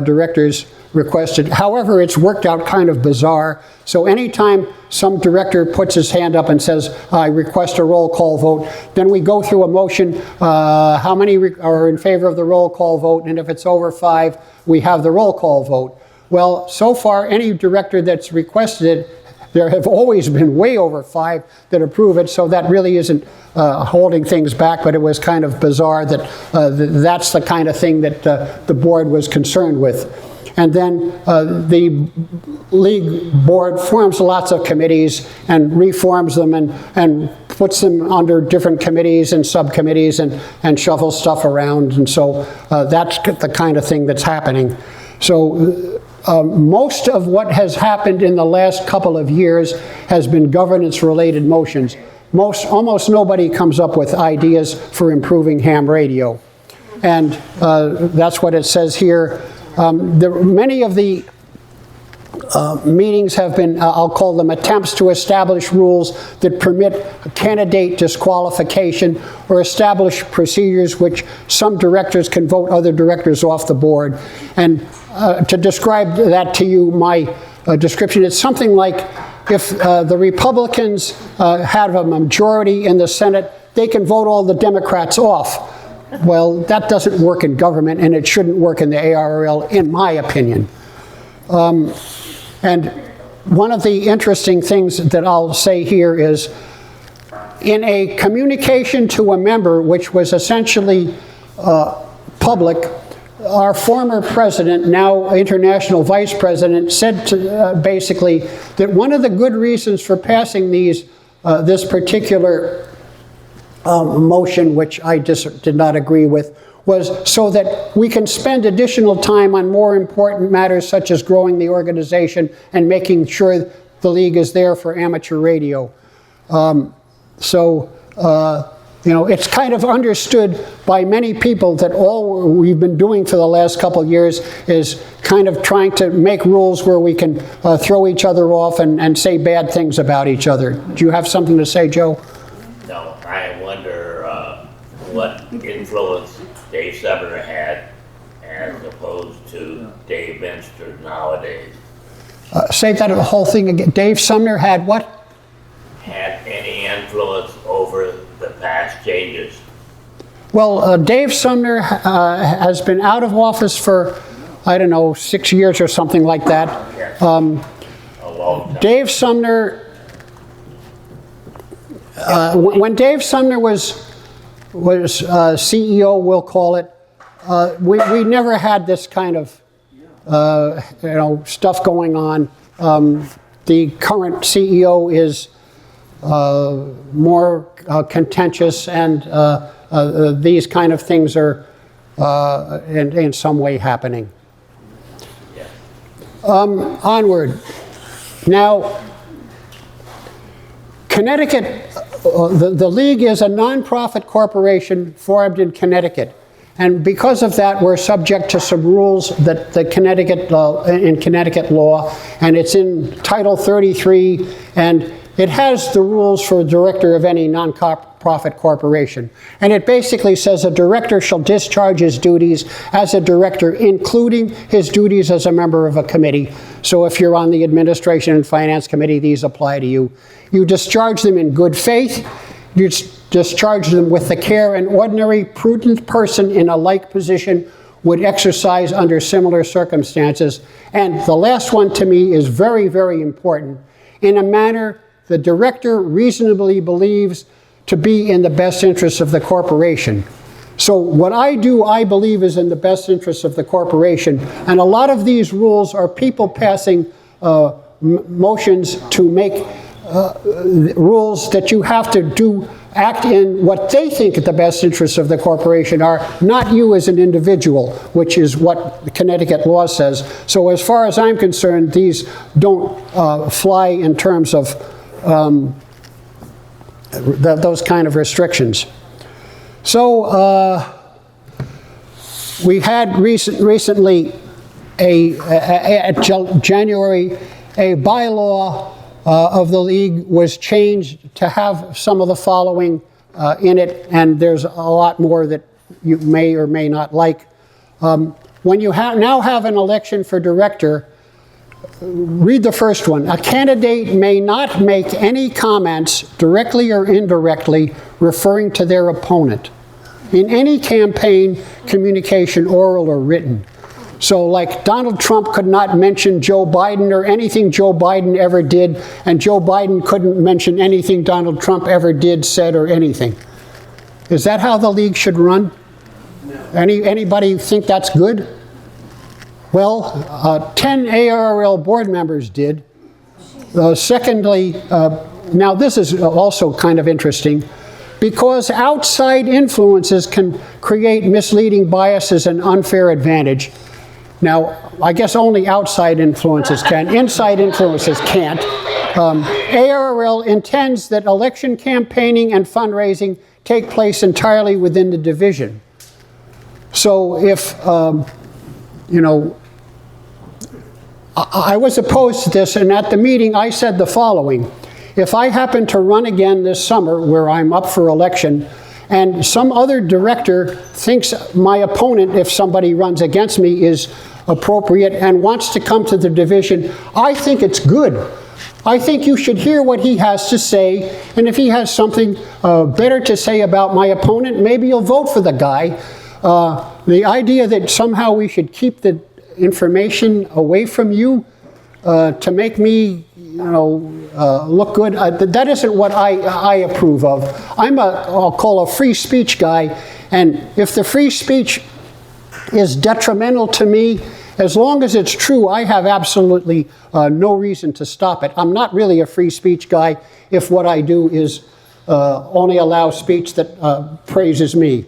directors requested. However, it's worked out kind of bizarre. So anytime some director puts his hand up and says, I request a roll call vote, then we go through a motion, how many are in favor of the roll call vote, and if it's over 5, we have the roll call vote. Well, so far, any director that's requested it, there have always been way over 5 that approve it, so that really isn't holding things back, but it was kind of bizarre that that's the kind of thing that the board was concerned with. And then the league board forms lots of committees and reforms them and puts them under different committees and subcommittees and shuffles stuff around. And so that's the kind of thing that's happening. So most of what has happened in the last couple of years has been governance-related motions. Almost nobody comes up with ideas for improving ham radio. And that's what it says here. Many of the meetings have been, I'll call them attempts to establish rules that permit candidate disqualification or establish procedures which some directors can vote other directors off the board. And to describe that to you, my description, it's something like if the Republicans have a majority in the Senate, they can vote all the Democrats off. Well, that doesn't work in government, and it shouldn't work in the ARRL, in my opinion. And one of the interesting things that I'll say here is, in a communication to a member, which was essentially public, our former president, now international vice president, said to, basically that one of the good reasons for passing this particular motion, which I just did not agree with, was so that we can spend additional time on more important matters such as growing the organization and making sure the league is there for amateur radio. You know, it's kind of understood by many people that all we've been doing for the last couple of years is kind of trying to make rules where we can throw each other off and say bad things about each other. Do you have something to say, Joe? No, I wonder what influence Dave Sumner had as opposed to Dave Minster nowadays. Say that whole thing again. Dave Sumner had what? Had any influence over the past changes? Well, Dave Sumner has been out of office for, I don't know, 6 years or something like that. Yes. A long time. Dave Sumner, when Dave Sumner was CEO, we'll call it, we never had this kind of you know, stuff going on. The current CEO is more contentious, and these kind of things are in some way happening. Yeah. Onward. Now, Connecticut, the league is a nonprofit corporation formed in Connecticut. And because of that, we're subject to some rules that the Connecticut in Connecticut law, and it's in Title 33, and it has the rules for the director of any non-profit corporation. And it basically says a director shall discharge his duties as a director, including his duties as a member of a committee. So if you're on the administration and finance committee, these apply to you. You discharge them in good faith. You discharge them with the care an ordinary, prudent person in a like position would exercise under similar circumstances. And the last one to me is very, very important. In a manner the director reasonably believes to be in the best interest of the corporation. So what I do, I believe, is in the best interest of the corporation. And a lot of these rules are people passing motions to make rules that you have to act in what they think the best interests of the corporation are, not you as an individual, which is what the Connecticut law says. So as far as I'm concerned, these don't fly in terms of those kind of restrictions. So we had recently at January, a bylaw of the league was changed to have some of the following in it, and there's a lot more that you may or may not like. When you now have an election for director, read the first one. A candidate may not make any comments, directly or indirectly, referring to their opponent in any campaign communication, oral or written. So like Donald Trump could not mention Joe Biden or anything Joe Biden ever did, and Joe Biden couldn't mention anything Donald Trump ever did, said, or anything. Is that how the league should run? No. Anybody think that's good? Well, 10 ARRL board members did. Secondly, now this is also kind of interesting, because outside influences can create misleading biases and unfair advantage. Now, I guess only outside influences can. Inside influences can't. ARRL intends that election campaigning and fundraising take place entirely within the division. So if, you know, I was opposed to this, and at the meeting I said the following: if I happen to run again this summer where I'm up for election, and some other director thinks my opponent, if somebody runs against me, is appropriate and wants to come to the division, I think it's good. I think you should hear what he has to say, and if he has something better to say about my opponent, maybe you'll vote for the guy. The idea that somehow we should keep the information away from you to make me, you know, look good, that isn't what I approve of. I'll call a free speech guy, and if the free speech is detrimental to me, as long as it's true, I have absolutely no reason to stop it. I'm not really a free speech guy if what I do is only allow speech that praises me.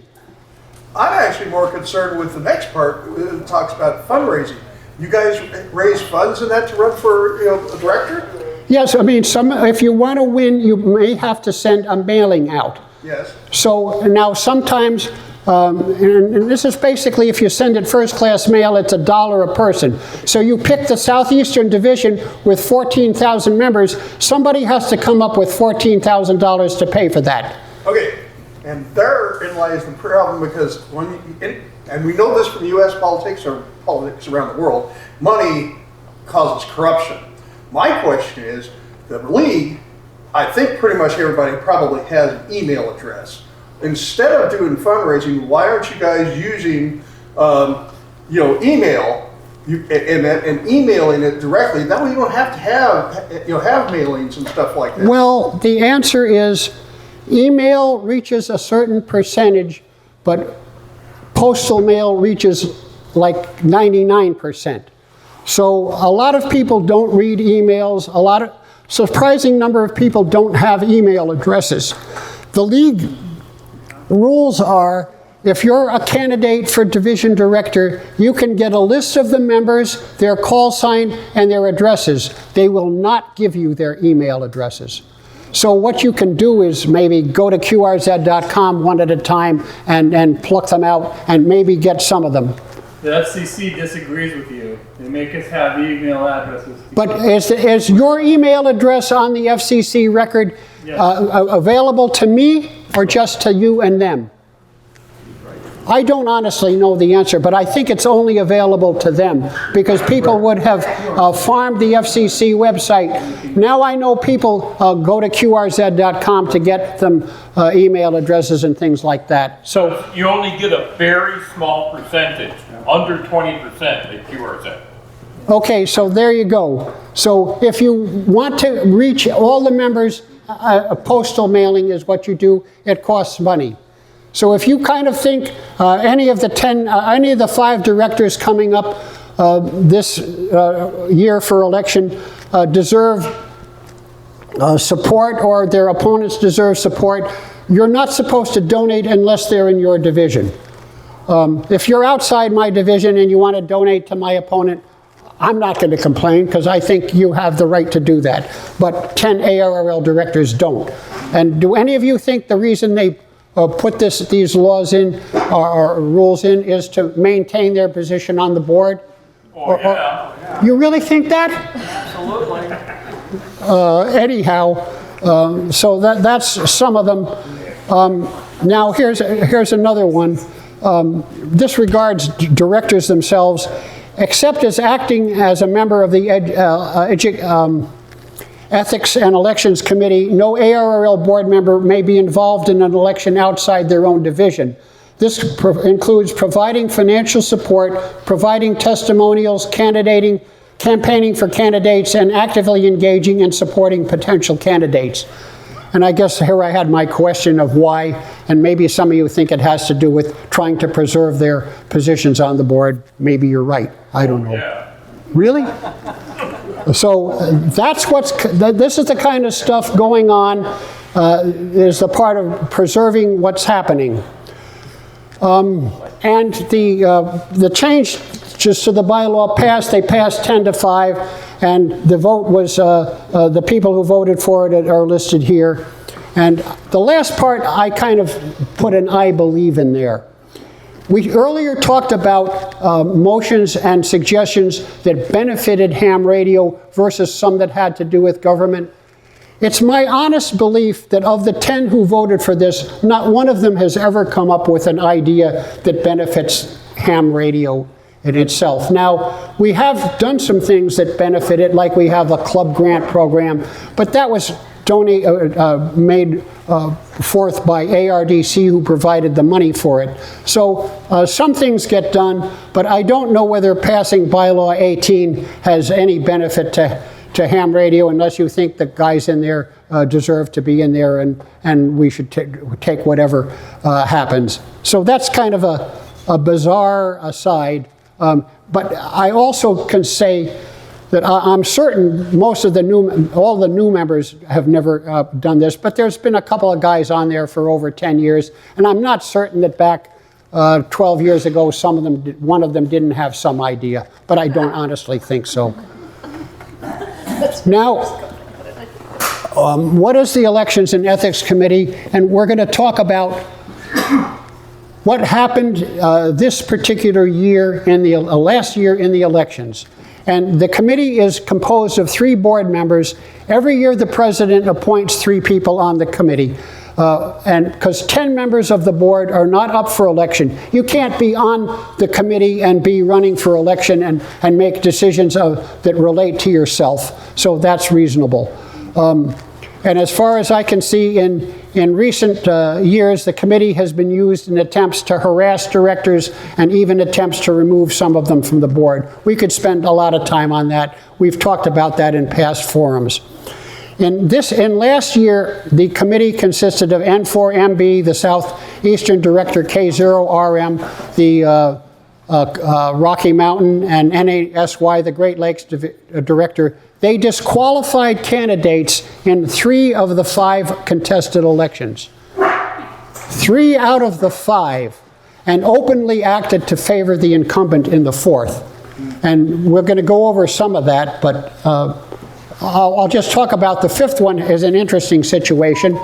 I'm actually more concerned with the next part. It talks about fundraising. You guys raise funds in that to run for, you know, a director? Yes, I mean, if you want to win, you may have to send a mailing out. Yes. So now sometimes, and this is basically if you send it first class mail, it's $1 a person. So you pick the Southeastern Division with 14,000 members, somebody has to come up with $14,000 to pay for that. Okay, and therein lies the problem, because and we know this from U.S. politics or politics around the world, money causes corruption. My question is, the league, I think pretty much everybody probably has an email address. Instead of doing fundraising, why aren't you guys using, email and emailing it directly? That way you don't have to have mailings and stuff like that. Well, the answer is email reaches a certain percentage, but postal mail reaches like 99%. So a lot of people don't read emails. A surprising number of people don't have email addresses. The league rules are, if you're a candidate for division director, you can get a list of the members, their call sign, and their addresses. They will not give you their email addresses. So what you can do is maybe go to QRZ.com one at a time and pluck them out and maybe get some of them. The FCC disagrees with you. They make us have email addresses. But is your email address on the FCC record available to me or just to you and them? I don't honestly know the answer, but I think it's only available to them because people would have farmed the FCC website. Now I know people go to QRZ.com to get them email addresses and things like that. So you only get a very small percentage, under 20% at QRZ. Okay, so there you go. So if you want to reach all the members, a postal mailing is what you do. It costs money. So if you kind of think any of the 5 directors coming up this year for election deserve support, or their opponents deserve support, you're not supposed to donate unless they're in your division. If you're outside my division and you want to donate to my opponent, I'm not going to complain because I think you have the right to do that. But 10 ARRL directors don't. And do any of you think the reason they put these laws in or rules in is to maintain their position on the board? Oh, yeah. You really think that? Absolutely. Anyhow, so that's some of them. Now here's another one. This regards directors themselves. Except as acting as a member of the Ethics and Elections Committee, no ARRL board member may be involved in an election outside their own division. This includes providing financial support, providing testimonials, campaigning for candidates, and actively engaging and supporting potential candidates. And I guess here I had my question of why, and maybe some of you think it has to do with trying to preserve their positions on the board. Maybe you're right. I don't know. Yeah. Really? So that's this is the kind of stuff going on, is the part of preserving what's happening. And the change just to the bylaw passed. They passed 10-5, and the vote was, the people who voted for it are listed here. And the last part, I kind of put an I believe in there. We earlier talked about motions and suggestions that benefited ham radio versus some that had to do with government. It's my honest belief that of the 10 who voted for this, not one of them has ever come up with an idea that benefits ham radio in itself. Now, we have done some things that benefit it, like we have a club grant program, but that was made forth by ARRDC, who provided the money for it. So some things get done, but I don't know whether passing bylaw 18 has any benefit to ham radio, unless you think the guys in there deserve to be in there, and we should take whatever happens. So that's kind of a bizarre aside. But I also can say that I'm certain all the new members have never done this, but there's been a couple of guys on there for over 10 years, and I'm not certain that back 12 years ago, one of them didn't have some idea, but I don't honestly think so. Now, what is the Elections and Ethics Committee? And we're going to talk about what happened this particular year, in the last year in the elections. And the committee is composed of 3 board members. Every year the president appoints 3 people on the committee. And because 10 members of the board are not up for election. You can't be on the committee and be running for election and make decisions that relate to yourself. So that's reasonable. And as far as I can see, in recent years, the committee has been used in attempts to harass directors and even attempts to remove some of them from the board. We could spend a lot of time on that. We've talked about that in past forums. In last year, the committee consisted of N4MB, the Southeastern Director, K0RM, the Rocky Mountain, and NASY, the Great Lakes Director. They disqualified candidates in 3 of the 5 contested elections. 3 out of the 5, and openly acted to favor the incumbent in the 4th. And we're going to go over some of that, but I'll just talk about the 5th one as an interesting situation.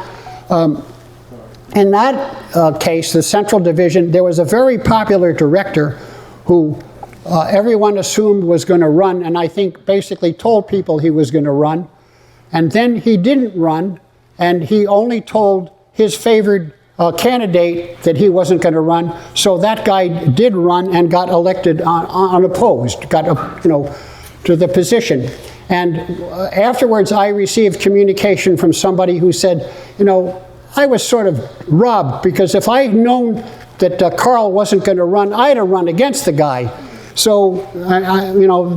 In that case, the Central Division, there was a very popular director who everyone assumed was going to run, and I think basically told people he was going to run. And then he didn't run, and he only told his favored candidate that he wasn't going to run. So that guy did run and got elected unopposed, got to the position. And afterwards, I received communication from somebody who said, I was sort of robbed, because if I'd known that Carl wasn't going to run, I'd have run against the guy. So,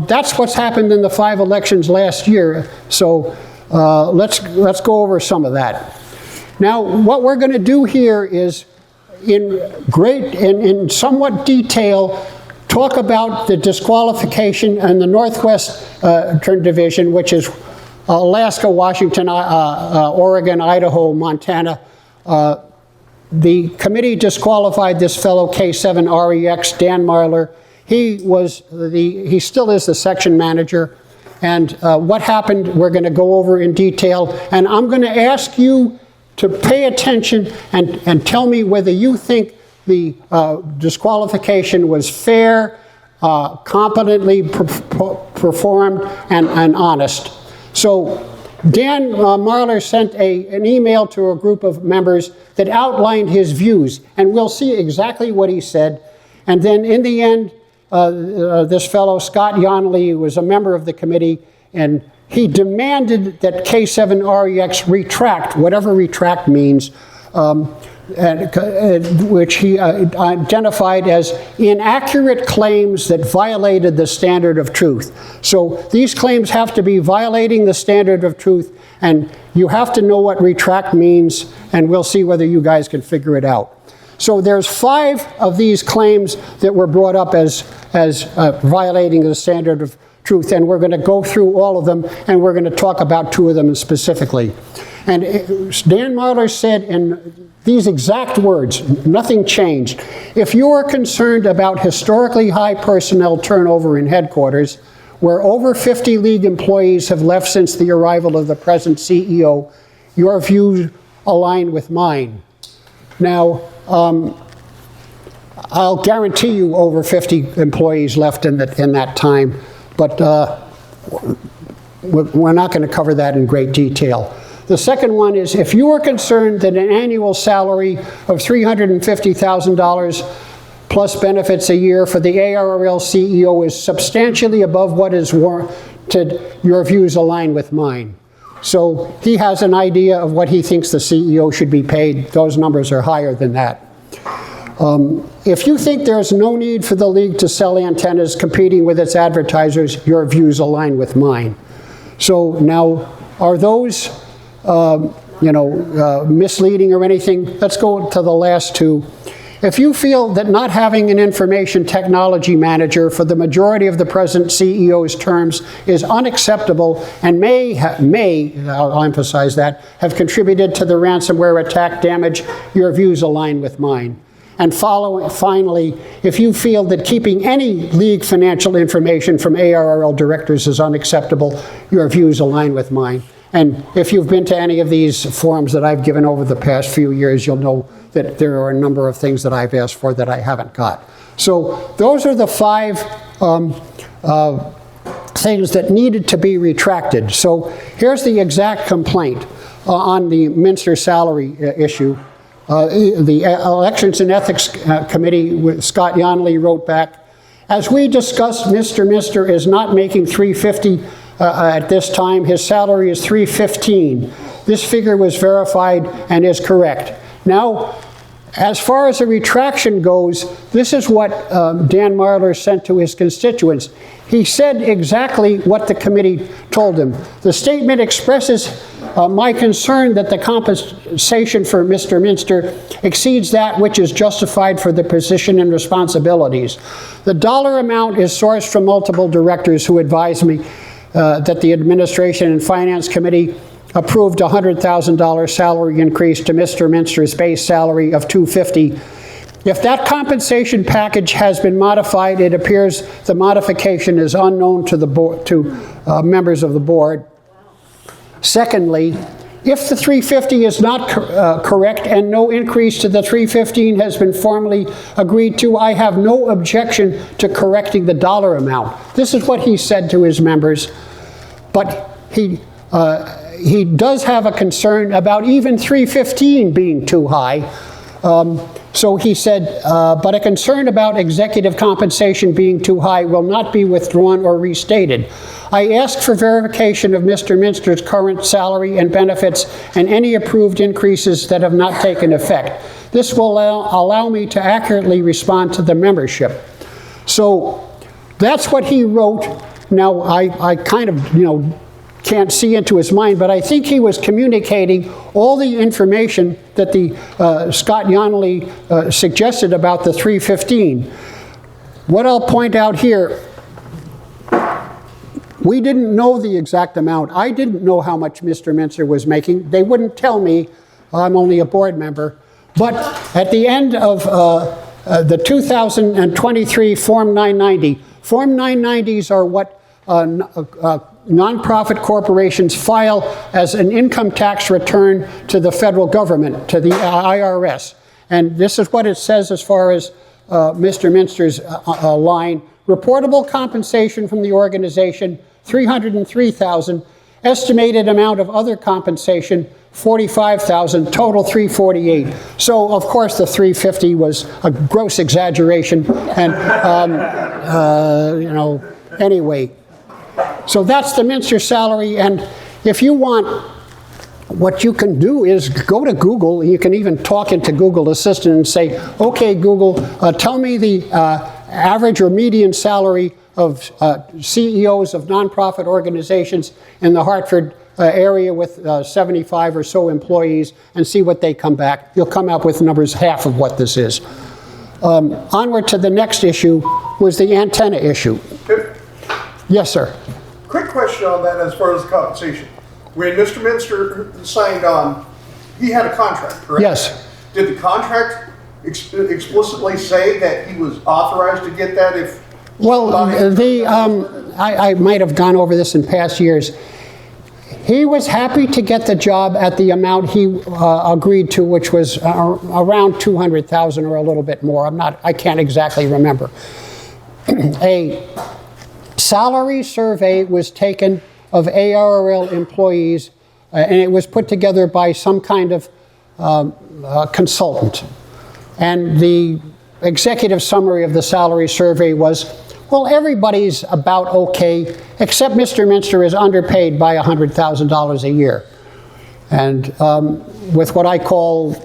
that's what's happened in the 5 elections last year. So let's go over some of that. Now, what we're going to do here is, in somewhat detail, talk about the disqualification in the Northwestern Division, which is Alaska, Washington, Oregon, Idaho, Montana. The committee disqualified this fellow, K7REX, Dan Marler. He still is the section manager. And what happened, we're going to go over in detail. And I'm going to ask you to pay attention and tell me whether you think the disqualification was fair, competently performed, and honest. So Dan Marler sent an email to a group of members that outlined his views, and we'll see exactly what he said. And then in the end, this fellow, Scott Yonley, was a member of the committee, and he demanded that K7REX retract, whatever retract means, which he identified as inaccurate claims that violated the standard of truth. So these claims have to be violating the standard of truth, and you have to know what retract means, and we'll see whether you guys can figure it out. So there's 5 of these claims that were brought up as violating the standard of truth, and we're going to go through all of them, and we're going to talk about 2 of them specifically. And Dan Marler said in these exact words, nothing changed: if you are concerned about historically high personnel turnover in headquarters, where over 50 league employees have left since the arrival of the present CEO, your views align with mine. Now, I'll guarantee you over 50 employees left in that time, but we're not going to cover that in great detail. The second one is, if you are concerned that an annual salary of $350,000 plus benefits a year for the ARRL CEO is substantially above what is warranted, your views align with mine. So he has an idea of what he thinks the CEO should be paid. Those numbers are higher than that. If you think there's no need for the league to sell antennas competing with its advertisers, your views align with mine. So now, are those misleading or anything? Let's go to the last 2. If you feel that not having an information technology manager for the majority of the present CEO's terms is unacceptable and may, I'll emphasize that, have contributed to the ransomware attack damage, your views align with mine. And finally, if you feel that keeping any league financial information from ARRL directors is unacceptable, your views align with mine. And if you've been to any of these forums that I've given over the past few years, you'll know that there are a number of things that I've asked for that I haven't got. So those are the 5 things that needed to be retracted. So here's the exact complaint on the Minster salary issue. The Elections and Ethics Committee with Scott Yonley wrote back, as we discussed, Mr. Minster is not making $350 at this time. His salary is $315. This figure was verified and is correct. Now, as far as the retraction goes, this is what Dan Marlar sent to his constituents. He said exactly what the committee told him. The statement expresses my concern that the compensation for Mr. Minster exceeds that which is justified for the position and responsibilities. The dollar amount is sourced from multiple directors who advised me that the Administration and Finance Committee approved a $100,000 salary increase to Mr. Minster's base salary of $250. If that compensation package has been modified, it appears the modification is unknown to the board, members of the board. Secondly, if the $350 is not correct and no increase to the $315 has been formally agreed to, I have no objection to correcting the dollar amount. This is what he said to his members, but he does have a concern about even $315 being too high. So he said, but a concern about executive compensation being too high will not be withdrawn or restated. I asked for verification of Mr. Minster's current salary and benefits and any approved increases that have not taken effect. This will allow me to accurately respond to the membership. So that's what he wrote. Now, I kind of, can't see into his mind, but I think he was communicating all the information that the Scott Yonley suggested about the $315. What I'll point out here, we didn't know the exact amount. I didn't know how much Mr. Minster was making. They wouldn't tell me. I'm only a board member. But at the end of the 2023 Form 990, Form 990s are what nonprofit corporations file as an income tax return to the federal government, to the IRS. And this is what it says as far as Mr. Minster's line. Reportable compensation from the organization, $303,000. Estimated amount of other compensation, $45,000, total $348,000. So, of course, the $350 was a gross exaggeration. And, anyway. So that's the Minster salary, and if you want, what you can do is go to Google. You can even talk into Google Assistant and say, okay, Google, tell me the average or median salary of CEOs of nonprofit organizations in the Hartford area with 75 or so employees, and see what they come back. You'll come up with numbers half of what this is. Onward to the next issue was the antenna issue. Yes, sir. Quick question on that as far as the compensation. When Mr. Minster signed on, he had a contract, correct? Yes. Did the contract explicitly say that he was authorized to get that if... Well, I might have gone over this in past years. He was happy to get the job at the amount he agreed to, which was around $200,000 or a little bit more. I can't exactly remember. A salary survey was taken of ARRL employees, and it was put together by some kind of consultant. And the executive summary of the salary survey was, well, everybody's about okay, except Mr. Minster is underpaid by $100,000 a year. And with what I call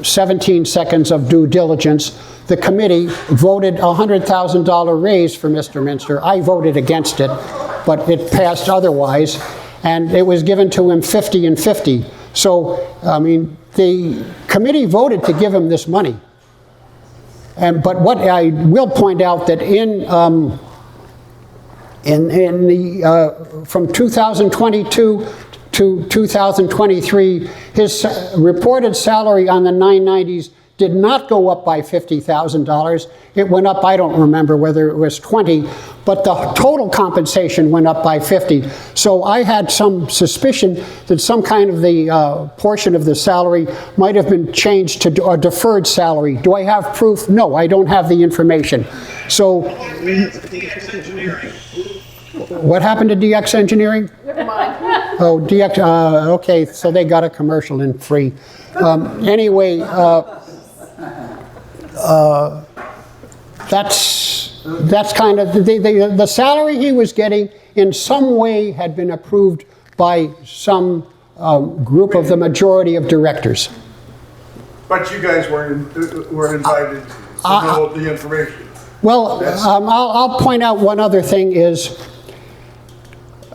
17 seconds of due diligence, the committee voted a $100,000 raise for Mr. Minster. I voted against it, but it passed otherwise, and it was given to him 50 and 50. So, I mean, the committee voted to give him this money. But what I will point out that from 2022 to 2023, his reported salary on the 990s did not go up by $50,000. It went up, I don't remember whether it was 20, but the total compensation went up by 50. So I had some suspicion that some kind of the portion of the salary might have been changed to a deferred salary. Do I have proof? No, I don't have the information. So what happened to DX Engineering? Never mind. Oh, DX, okay, so they got a commercial in free. Anyway, that's kind of, the salary he was getting in some way had been approved by some group of the majority of directors. But you guys weren't invited to know the information. Well, I'll point out one other thing is,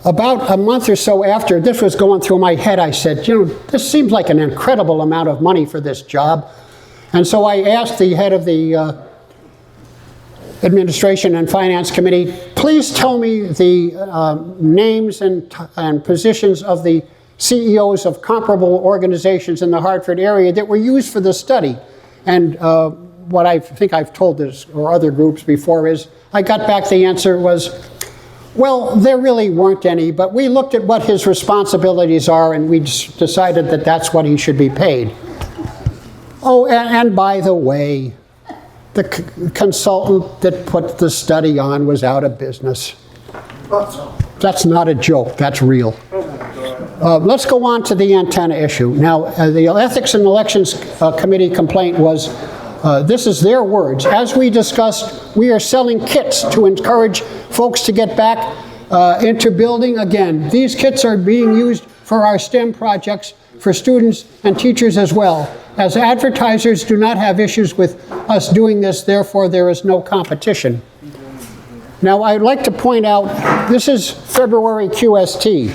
about a month or so after this was going through my head, I said, you know, this seems like an incredible amount of money for this job. And so I asked the head of the Administration and Finance Committee, please tell me the names and positions of the CEOs of comparable organizations in the Hartford area that were used for the study. And what I think I've told this or other groups before is, I got back the answer was, well, there really weren't any, but we looked at what his responsibilities are and we decided that that's what he should be paid. Oh, and by the way, the consultant that put the study on was out of business. That's not a joke, that's real. Let's go on to the antenna issue. Now, the Ethics and Elections Committee complaint was, this is their words, as we discussed, we are selling kits to encourage folks to get back into building again. These kits are being used for our STEM projects for students and teachers as well. As advertisers do not have issues with us doing this, therefore there is no competition. Now I'd like to point out, this is February QST.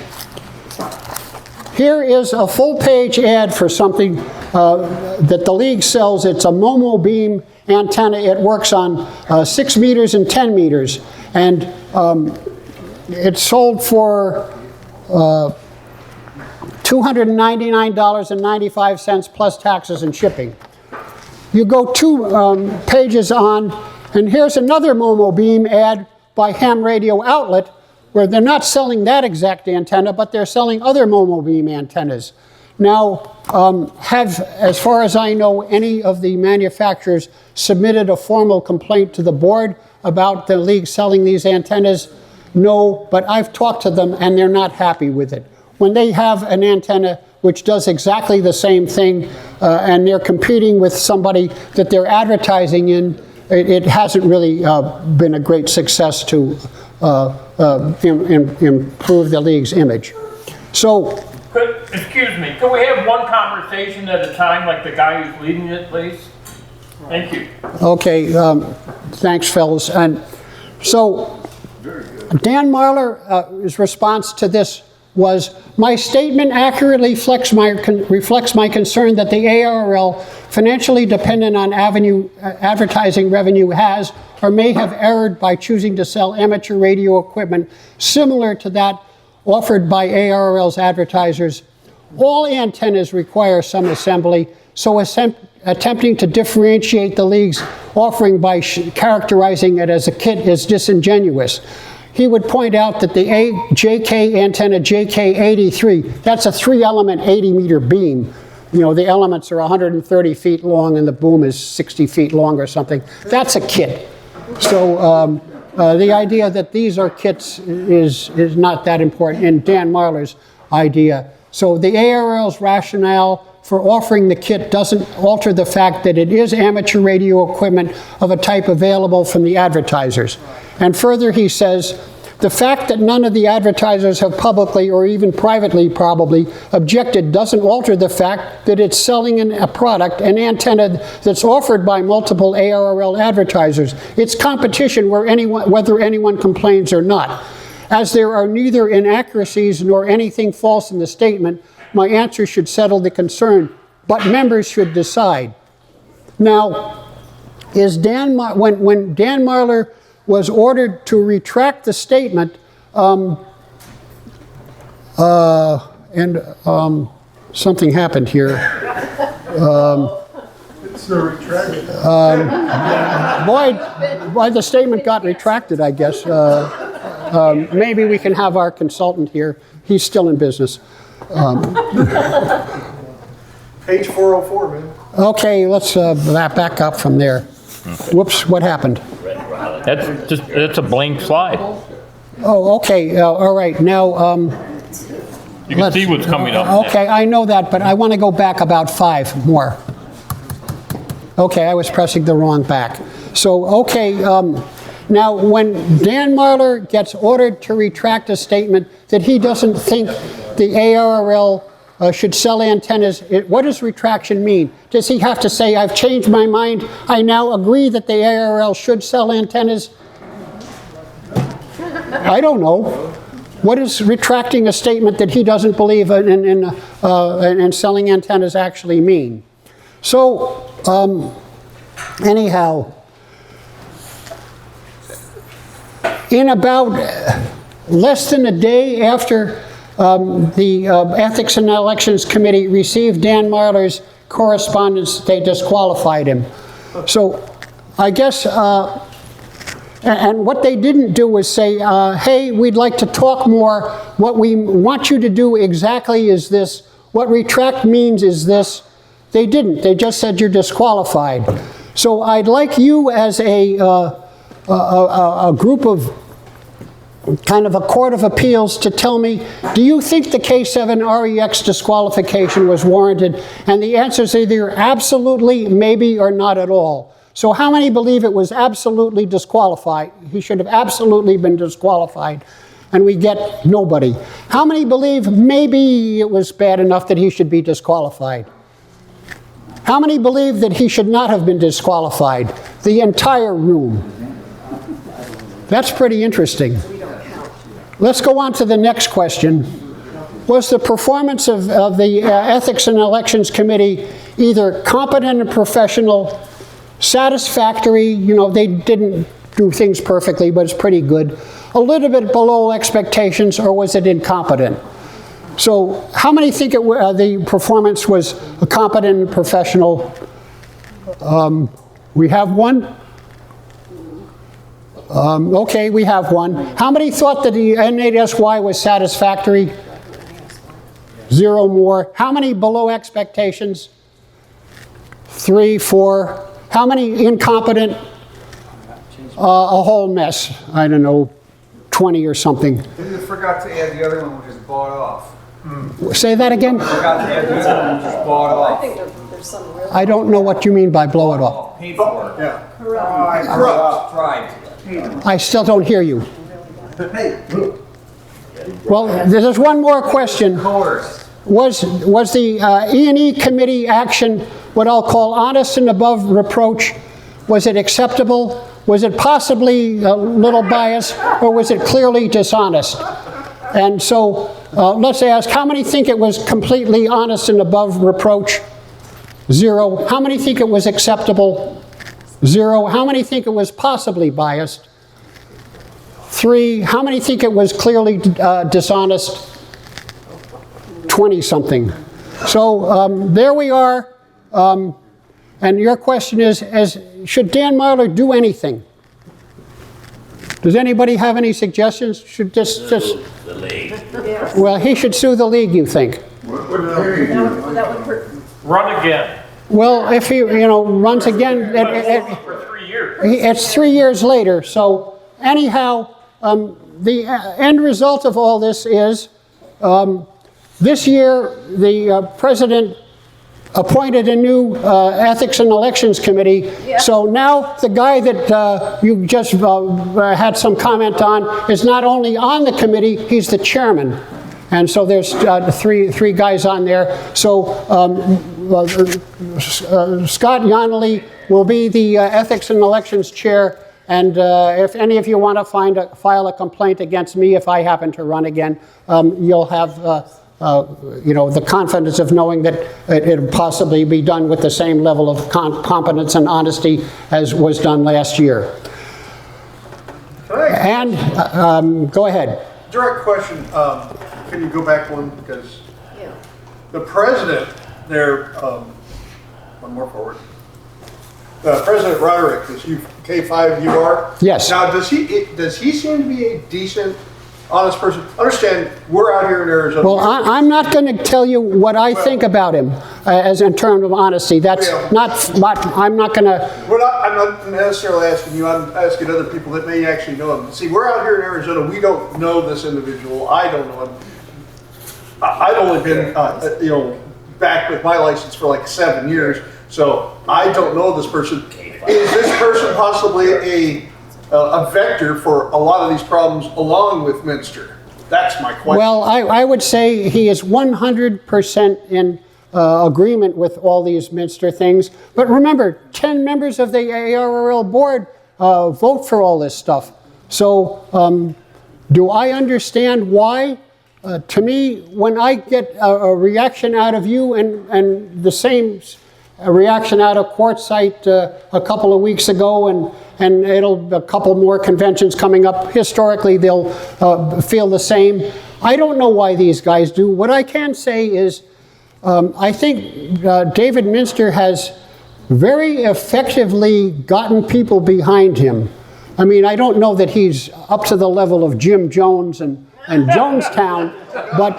Here is a full-page ad for something that the league sells. It's a Momo beam antenna. It works on 6 meters and 10 meters. And it's sold for $299.95 plus taxes and shipping. You go 2 pages on, and here's another Momo beam ad by Ham Radio Outlet, where they're not selling that exact antenna, but they're selling other Momo beam antennas. Now, have, as far as I know, any of the manufacturers submitted a formal complaint to the board about the league selling these antennas? No, but I've talked to them and they're not happy with it. When they have an antenna which does exactly the same thing and they're competing with somebody that they're advertising in, it hasn't really been a great success to improve the league's image. So, Excuse me, can we have one conversation at a time, like the guy who's leading it, please? Thank you. okay, thanks, fellas. And so, Dan Marler's response to this was, my statement accurately reflects my concern that the ARRL, financially dependent on advertising revenue, has or may have erred by choosing to sell amateur radio equipment similar to that offered by ARRL's advertisers. All antennas require some assembly, so attempting to differentiate the league's offering by characterizing it as a kit is disingenuous. He would point out that the JK antenna JK83, that's a 3-element 80-meter beam. You know, the elements are 130 feet long and the boom is 60 feet long or something. That's a kit. So the idea that these are kits is not that important in Dan Marler's idea. So the ARRL's rationale for offering the kit doesn't alter the fact that it is amateur radio equipment of a type available from the advertisers. And further, he says, the fact that none of the advertisers have publicly or even privately probably objected doesn't alter the fact that it's selling a product, an antenna that's offered by multiple ARRL advertisers. It's competition whether anyone complains or not. As there are neither inaccuracies nor anything false in the statement, my answer should settle the concern, but members should decide. Now, is when Dan Marler was ordered to retract the statement, something happened here. Boy, the statement got retracted, I guess. Maybe we can have our consultant here. He's still in business. Page 404, man. Okay, let's back up from there. Whoops, what happened? That's a blank slide. Oh, okay, all right. Now, You can see what's coming up. okay, I know that, but I want to go back about 5 more. Okay, I was pressing the wrong back. So, okay, now when Dan Marler gets ordered to retract a statement that he doesn't think the ARRL should sell antennas, what does retraction mean? Does he have to say, I've changed my mind, I now agree that the ARRL should sell antennas? I don't know. What does retracting a statement that he doesn't believe in selling antennas actually mean? So, anyhow, in about less than a day after the Ethics and Elections Committee received Dan Marler's correspondence, they disqualified him. So, I guess, and what they didn't do was say, hey, we'd like to talk more. What we want you to do exactly is this. What retract means is this. They didn't. They just said you're disqualified. So I'd like you as a group of kind of a court of appeals to tell me, do you think the K7 REX disqualification was warranted? And the answer is either absolutely, maybe, or not at all. So how many believe it was absolutely disqualified? He should have absolutely been disqualified. And we get nobody. How many believe maybe it was bad enough that he should be disqualified? How many believe that he should not have been disqualified? The entire room. That's pretty interesting. Let's go on to the next question. Was the performance of the Ethics and Elections Committee either competent and professional, satisfactory, you know, they didn't do things perfectly, but it's pretty good, a little bit below expectations, or was it incompetent? So how many think the performance was competent and professional? We have one? Okay, we have one. How many thought that the NASY was satisfactory? 0 more. How many below expectations? 3, 4. How many incompetent? A whole mess. I don't know, 20 or something. Then you forgot to add the other one, which is bought off. Say that again? Forgot to add the other one, which is bought off. I think there's some real. I don't know what you mean by blow it off. Paid for. Yeah. Corrupt. Tried. I still don't hear you. Well, there's one more question. Coerced. Was the E&E committee action what I'll call honest and above reproach? Was it acceptable? Was it possibly a little biased? Or was it clearly dishonest? And so let's ask, how many think it was completely honest and above reproach? 0. How many think it was acceptable? 0. How many think it was possibly biased? 3. How many think it was clearly dishonest? 20-something. So there we are. And your question is, should Dan Marler do anything? Does anybody have any suggestions? Should just The league. well, he should sue the league, you think? That would hurt. Run again. Well, if he, runs again, For 3 years. it's 3 years later. So anyhow, the end result of all this is this year the president appointed a new Ethics and Elections Committee. Yeah. So now the guy that you just had some comment on is not only on the committee, he's the chairman. And so there's three guys on there. So Scott Yonley will be the Ethics and Elections Chair. And if any of you want to file a complaint against me if I happen to run again, you'll have the confidence of knowing that it'll possibly be done with the same level of competence and honesty as was done last year. And go ahead. Direct question. Can you go back one? Because Yeah. the president there, one more forward. President Roderick, is you K5 you are? Yes. Now, does he seem to be a decent, honest person? Understand, we're out here in Arizona. Well, I'm not going to tell you what I think about him as in terms of honesty. That's not what I'm not going to. I'm not necessarily asking you. I'm asking other people that may actually know him. See, we're out here in Arizona. We don't know this individual. I don't know him. I've only been, back with my license for like 7 years, so I don't know this person. Is this person possibly a vector for a lot of these problems along with Minster? That's my question. Well, I would say he is 100% in agreement with all these Minster things. But remember, 10 members of the ARRL board vote for all this stuff. So do I understand why? To me, when I get a reaction out of you and the same reaction out of Quartzsite a couple of weeks ago, and a couple more conventions coming up, historically they'll feel the same. I don't know why these guys do. What I can say is I think David Minster has very effectively gotten people behind him. I mean, I don't know that he's up to the level of Jim Jones and Jonestown, but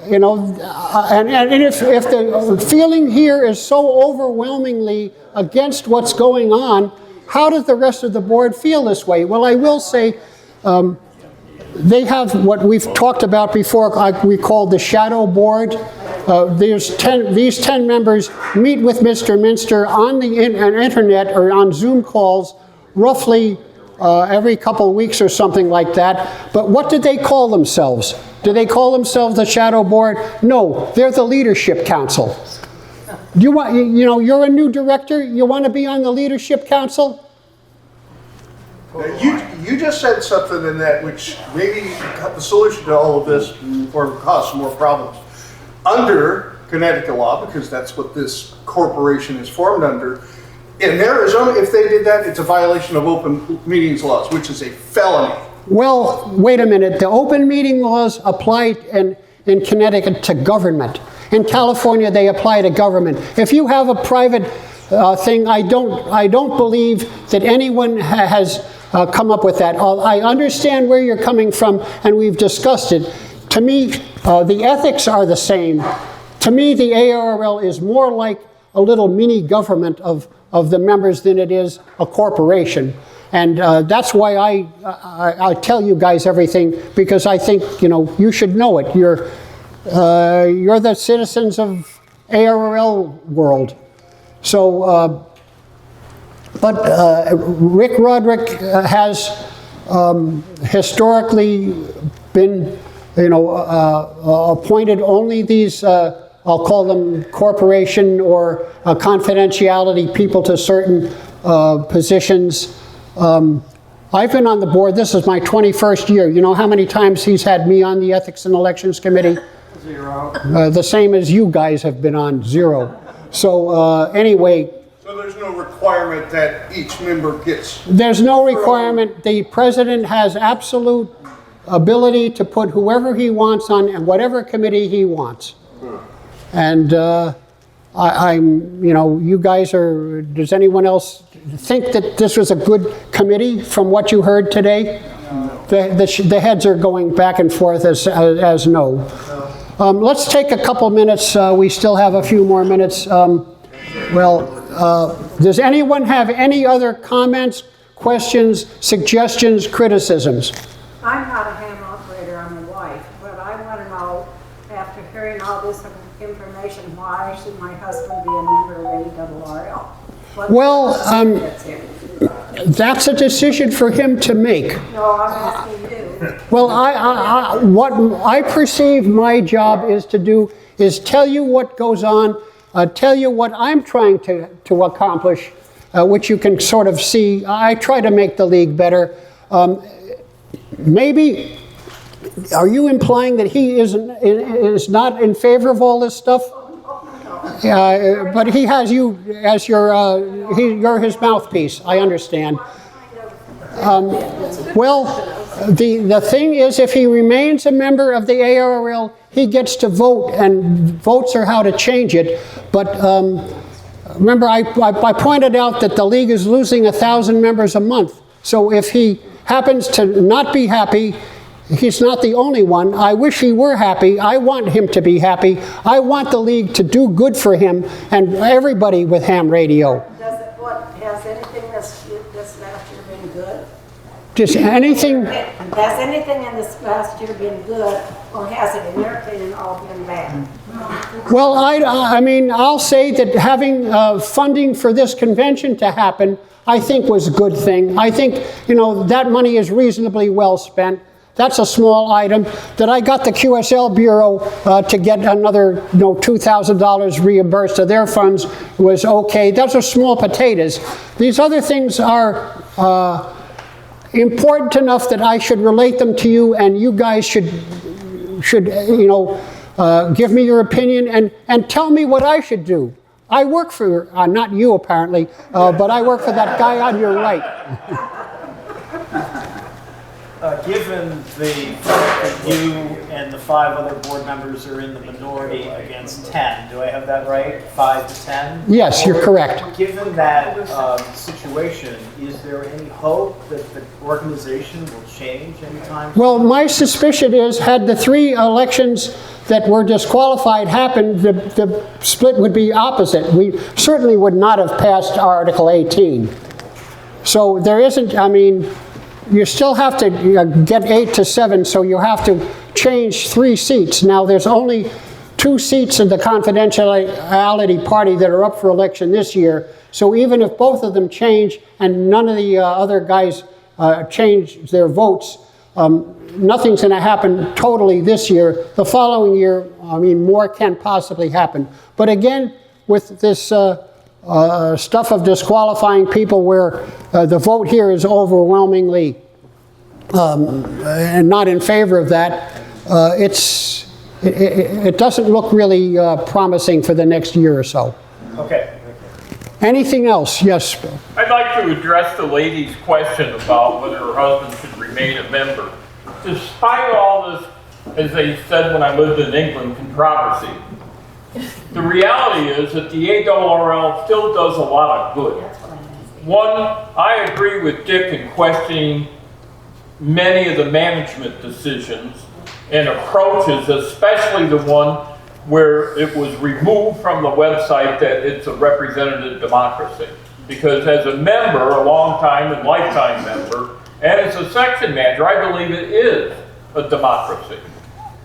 and if the feeling here is so overwhelmingly against what's going on, how does the rest of the board feel this way? Well, I will say they have what we've talked about before, we call the shadow board. These 10 members meet with Mr. Minster on the internet or on Zoom calls roughly every couple of weeks or something like that. But what did they call themselves? Do they call themselves the shadow board? No, they're the leadership council. You're a new director, you want to be on the leadership council? You just said something in that which maybe the solution to all of this or cause some more problems. Under Connecticut law, because that's what this corporation is formed under, in Arizona, if they did that, it's a violation of open meetings laws, which is a felony. Well, wait a minute. The open meeting laws apply in Connecticut to government. In California, they apply to government. If you have a private thing, I don't believe that anyone has come up with that. I understand where you're coming from, and we've discussed it. To me, the ethics are the same. To me, the ARRL is more like a little mini government of the members than it is a corporation. And that's why I tell you guys everything, because I think, you should know it. You're the citizens of ARRL world. So, but Rick Roderick has historically been, appointed only these, I'll call them corporation or confidentiality people to certain positions. I've been on the board, this is my 21st year. You know how many times he's had me on the Ethics and Elections Committee? 0. The same as you guys have been on, 0. So anyway. So there's no requirement that each member gets? There's no requirement. The president has absolute ability to put whoever he wants on and whatever committee he wants. And you guys are, does anyone else think that this was a good committee from what you heard today? The heads are going back and forth as no. Let's take a couple minutes. We still have a few more minutes. Does anyone have any other comments, questions, suggestions, criticisms? I'm not a ham operator, I'm a wife, but I want to know, after hearing all this information, why should my husband be a member of ARRL? That's a decision for him to make. No, I'm asking you. Well, what I perceive my job is to do is tell you what goes on, tell you what I'm trying to accomplish, which you can sort of see. I try to make the league better. Maybe, are you implying that he is not in favor of all this stuff? But he has you as you're his mouthpiece. I understand. The thing is, if he remains a member of the ARRL, he gets to vote, and votes are how to change it. But remember I pointed out that the league is losing 1,000 members a month. So if he happens to not be happy, he's not the only one. I wish he were happy. I want him to be happy. I want the league to do good for him and everybody with ham radio. Has anything this last year been good? Just anything. Has anything in this last year been good, or has it, in your opinion, all been bad? Well, I mean, I'll say that having funding for this convention to happen, I think was a good thing. I think, you know, that money is reasonably well spent. That's a small item. That I got the QSL Bureau to get another, you know, $2,000 reimbursed of their funds was okay. Those are small potatoes. These other things are important enough that I should relate them to you, and you guys should you know, give me your opinion and tell me what I should do. I work for, not you apparently, but I work for that guy on your right. Given the fact that you and the 5 other board members are in the minority against 10, do I have that right? 5 to 10? Yes, you're correct. Given that situation, is there any hope that the organization will change anytime soon? Well, my suspicion is, had the 3 elections that were disqualified happened, the split would be opposite. We certainly would not have passed Article 18. So there isn't, I mean, you still have to get 8 to 7, so you have to change 3 seats. Now, there's only 2 seats in the confidentiality party that are up for election this year. So even if both of them change and none of the other guys change their votes, nothing's going to happen totally this year. The following year, I mean, more can possibly happen. But again, with this stuff of disqualifying people where the vote here is overwhelmingly and not in favor of that, it doesn't look really promising for the next year or so. Okay. Anything else? Yes, Bill. I'd like to address the lady's question about whether her husband should remain a member. Despite all this, as they said when I lived in England, controversy, the reality is that the ARRL still does a lot of good. One, I agree with Dick in questioning many of the management decisions and approaches, especially the one where it was removed from the website that it's a representative democracy. Because as a member, a long-time and lifetime member, and as a section manager, I believe it is a democracy.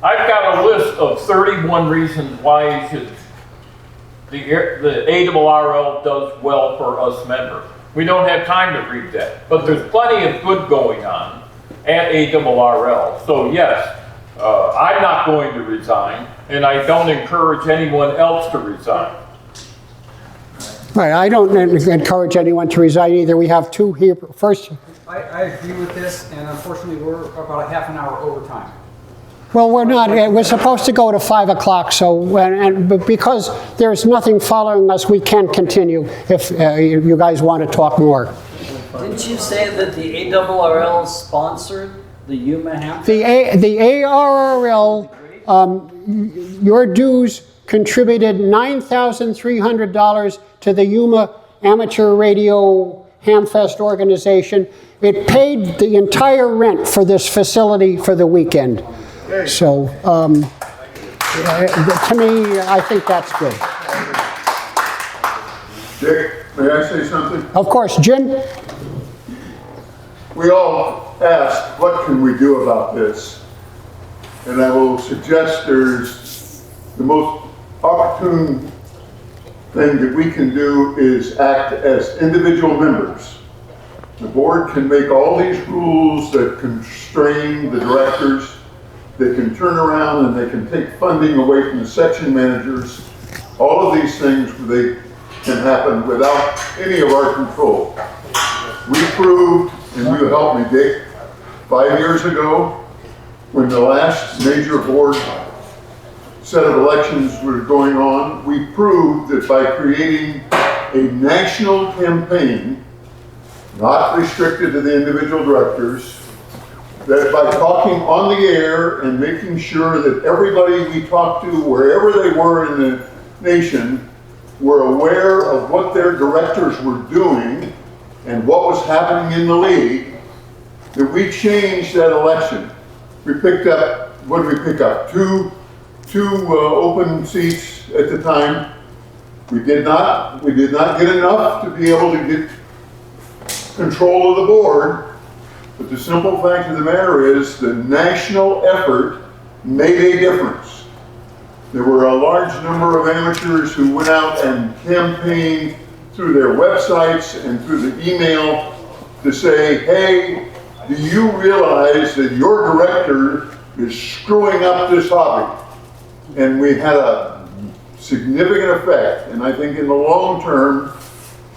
I've got a list of 31 reasons why the ARRL does well for us members. We don't have time to read that, but there's plenty of good going on at ARRL. So yes, I'm not going to resign, and I don't encourage anyone else to resign. Right, I don't encourage anyone to resign either. We have 2 here. First, I agree with this, and unfortunately, we're about a half an hour over time. well, we're not. We're supposed to go to 5 o'clock. So, but because there's nothing following us, we can continue if you guys want to talk more. Didn't you say that the ARRL sponsored the Yuma ham? The ARRL, your dues contributed $9,300 to the Yuma Amateur Radio Hamfest organization. It paid the entire rent for this facility for the weekend. So, to me, I think that's good. Dick, may I say something? Of course, Jim? We all asked, what can we do about this? And I will suggest there's the most opportune thing that we can do is act as individual members. The board can make all these rules that constrain the directors. They can turn around and they can take funding away from the section managers. All of these things, they can happen without any of our control. We proved, and you helped me, Dick, 5 years ago, when the last major board set of elections were going on, we proved that by creating a national campaign, not restricted to the individual directors, that by talking on the air and making sure that everybody we talked to, wherever they were in the nation, were aware of what their directors were doing and what was happening in the league, that we changed that election. We picked up, what did we pick up? Two open seats at the time. We did not get enough to be able to get control of the board, but the simple fact of the matter is the national effort made a difference. There were a large number of amateurs who went out and campaigned through their websites and through the email to say, hey, do you realize that your director is screwing up this hobby? And we had a significant effect. And I think in the long term,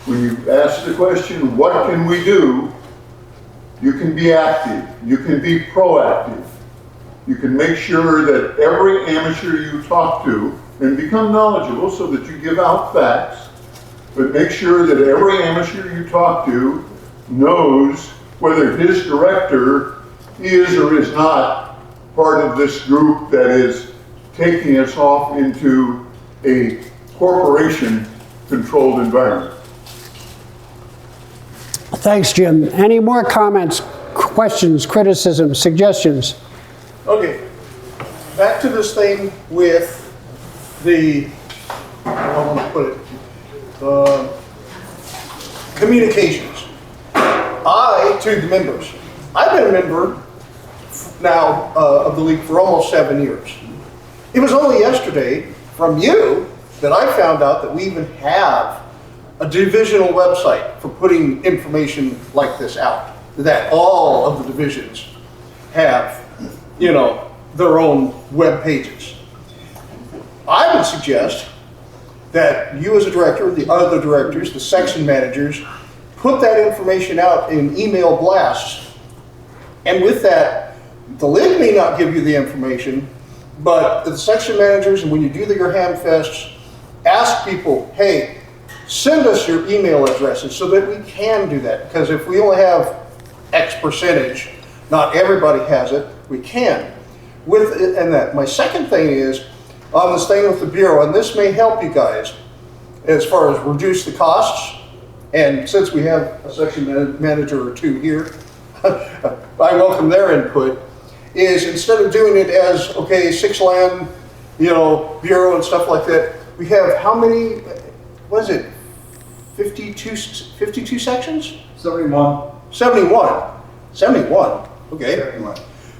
when you ask the question, what can we do? You can be active. You can be proactive. You can make sure that every amateur you talk to, and become knowledgeable so that you give out facts, but make sure that every amateur you talk to knows whether his director is or is not part of this group that is taking us off into a corporation-controlled environment. Thanks, Jim. Any more comments, questions, criticisms, suggestions? Okay, back to this thing with the, how do I want to put it, communications. To the members. I've been a member now of the league for almost 7 years. It was only yesterday from you that I found out that we even have a divisional website for putting information like this out. That all of the divisions have, you know, their own web pages. I would suggest that you as a director, the other directors, the section managers, put that information out in email blasts. And with that, the league may not give you the information, but the section managers, and when you do your ham fests, ask people, hey, send us your email addresses so that we can do that. Because if we only have X percentage, not everybody has it, we can. My second thing is, on this thing with the Bureau, and this may help you guys, as far as reduce the costs, and since we have a section manager or two here, I welcome their input, is instead of doing it as, okay, 6-land, you know, Bureau and stuff like that, we have how many, what is it, 52 sections? 71. 71, okay.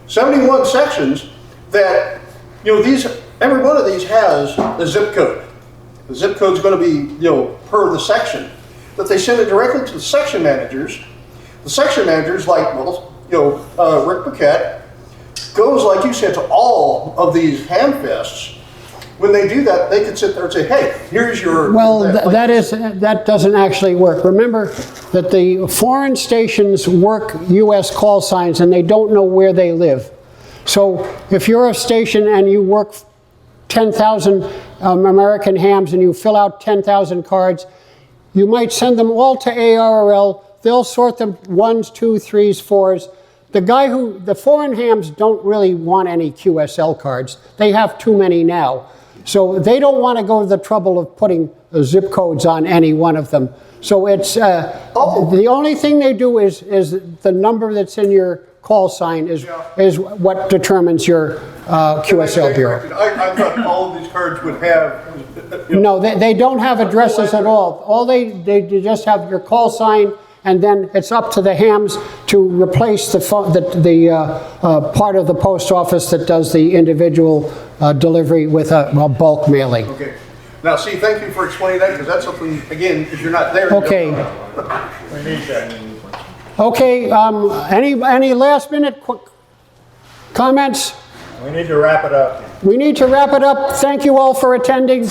71 sections that, you know, every one of these has a zip code. The zip code is going to be, you know, per the section. But they send it directly to the section managers. The section managers, like, well, you know, Rick Paquette, goes, like you said, to all of these ham fests. When they do that, they could sit there and say, hey, here's your... Well, that doesn't actually work. Remember that the foreign stations work U.S. call signs and they don't know where they live. So if you're a station and you work 10,000 American hams and you fill out 10,000 cards, you might send them all to ARRL. They'll sort them 1s, 2s, 3s, 4s. The foreign hams don't really want any QSL cards. They have too many now. So they don't want to go to the trouble of putting zip codes on any one of them. So it's, the only thing they do is the number that's in your call sign is what determines your QSL Bureau. I thought all of these cards would have... No, they don't have addresses at all. They just have your call sign, and then it's up to the hams to replace the part of the post office that does the individual delivery with a bulk mailing. Okay. Now, see, thank you for explaining that, because that's something, again, if you're not there... Okay. We need that. Okay, any last minute comments? We need to wrap it up. We need to wrap it up. Thank you all for attending.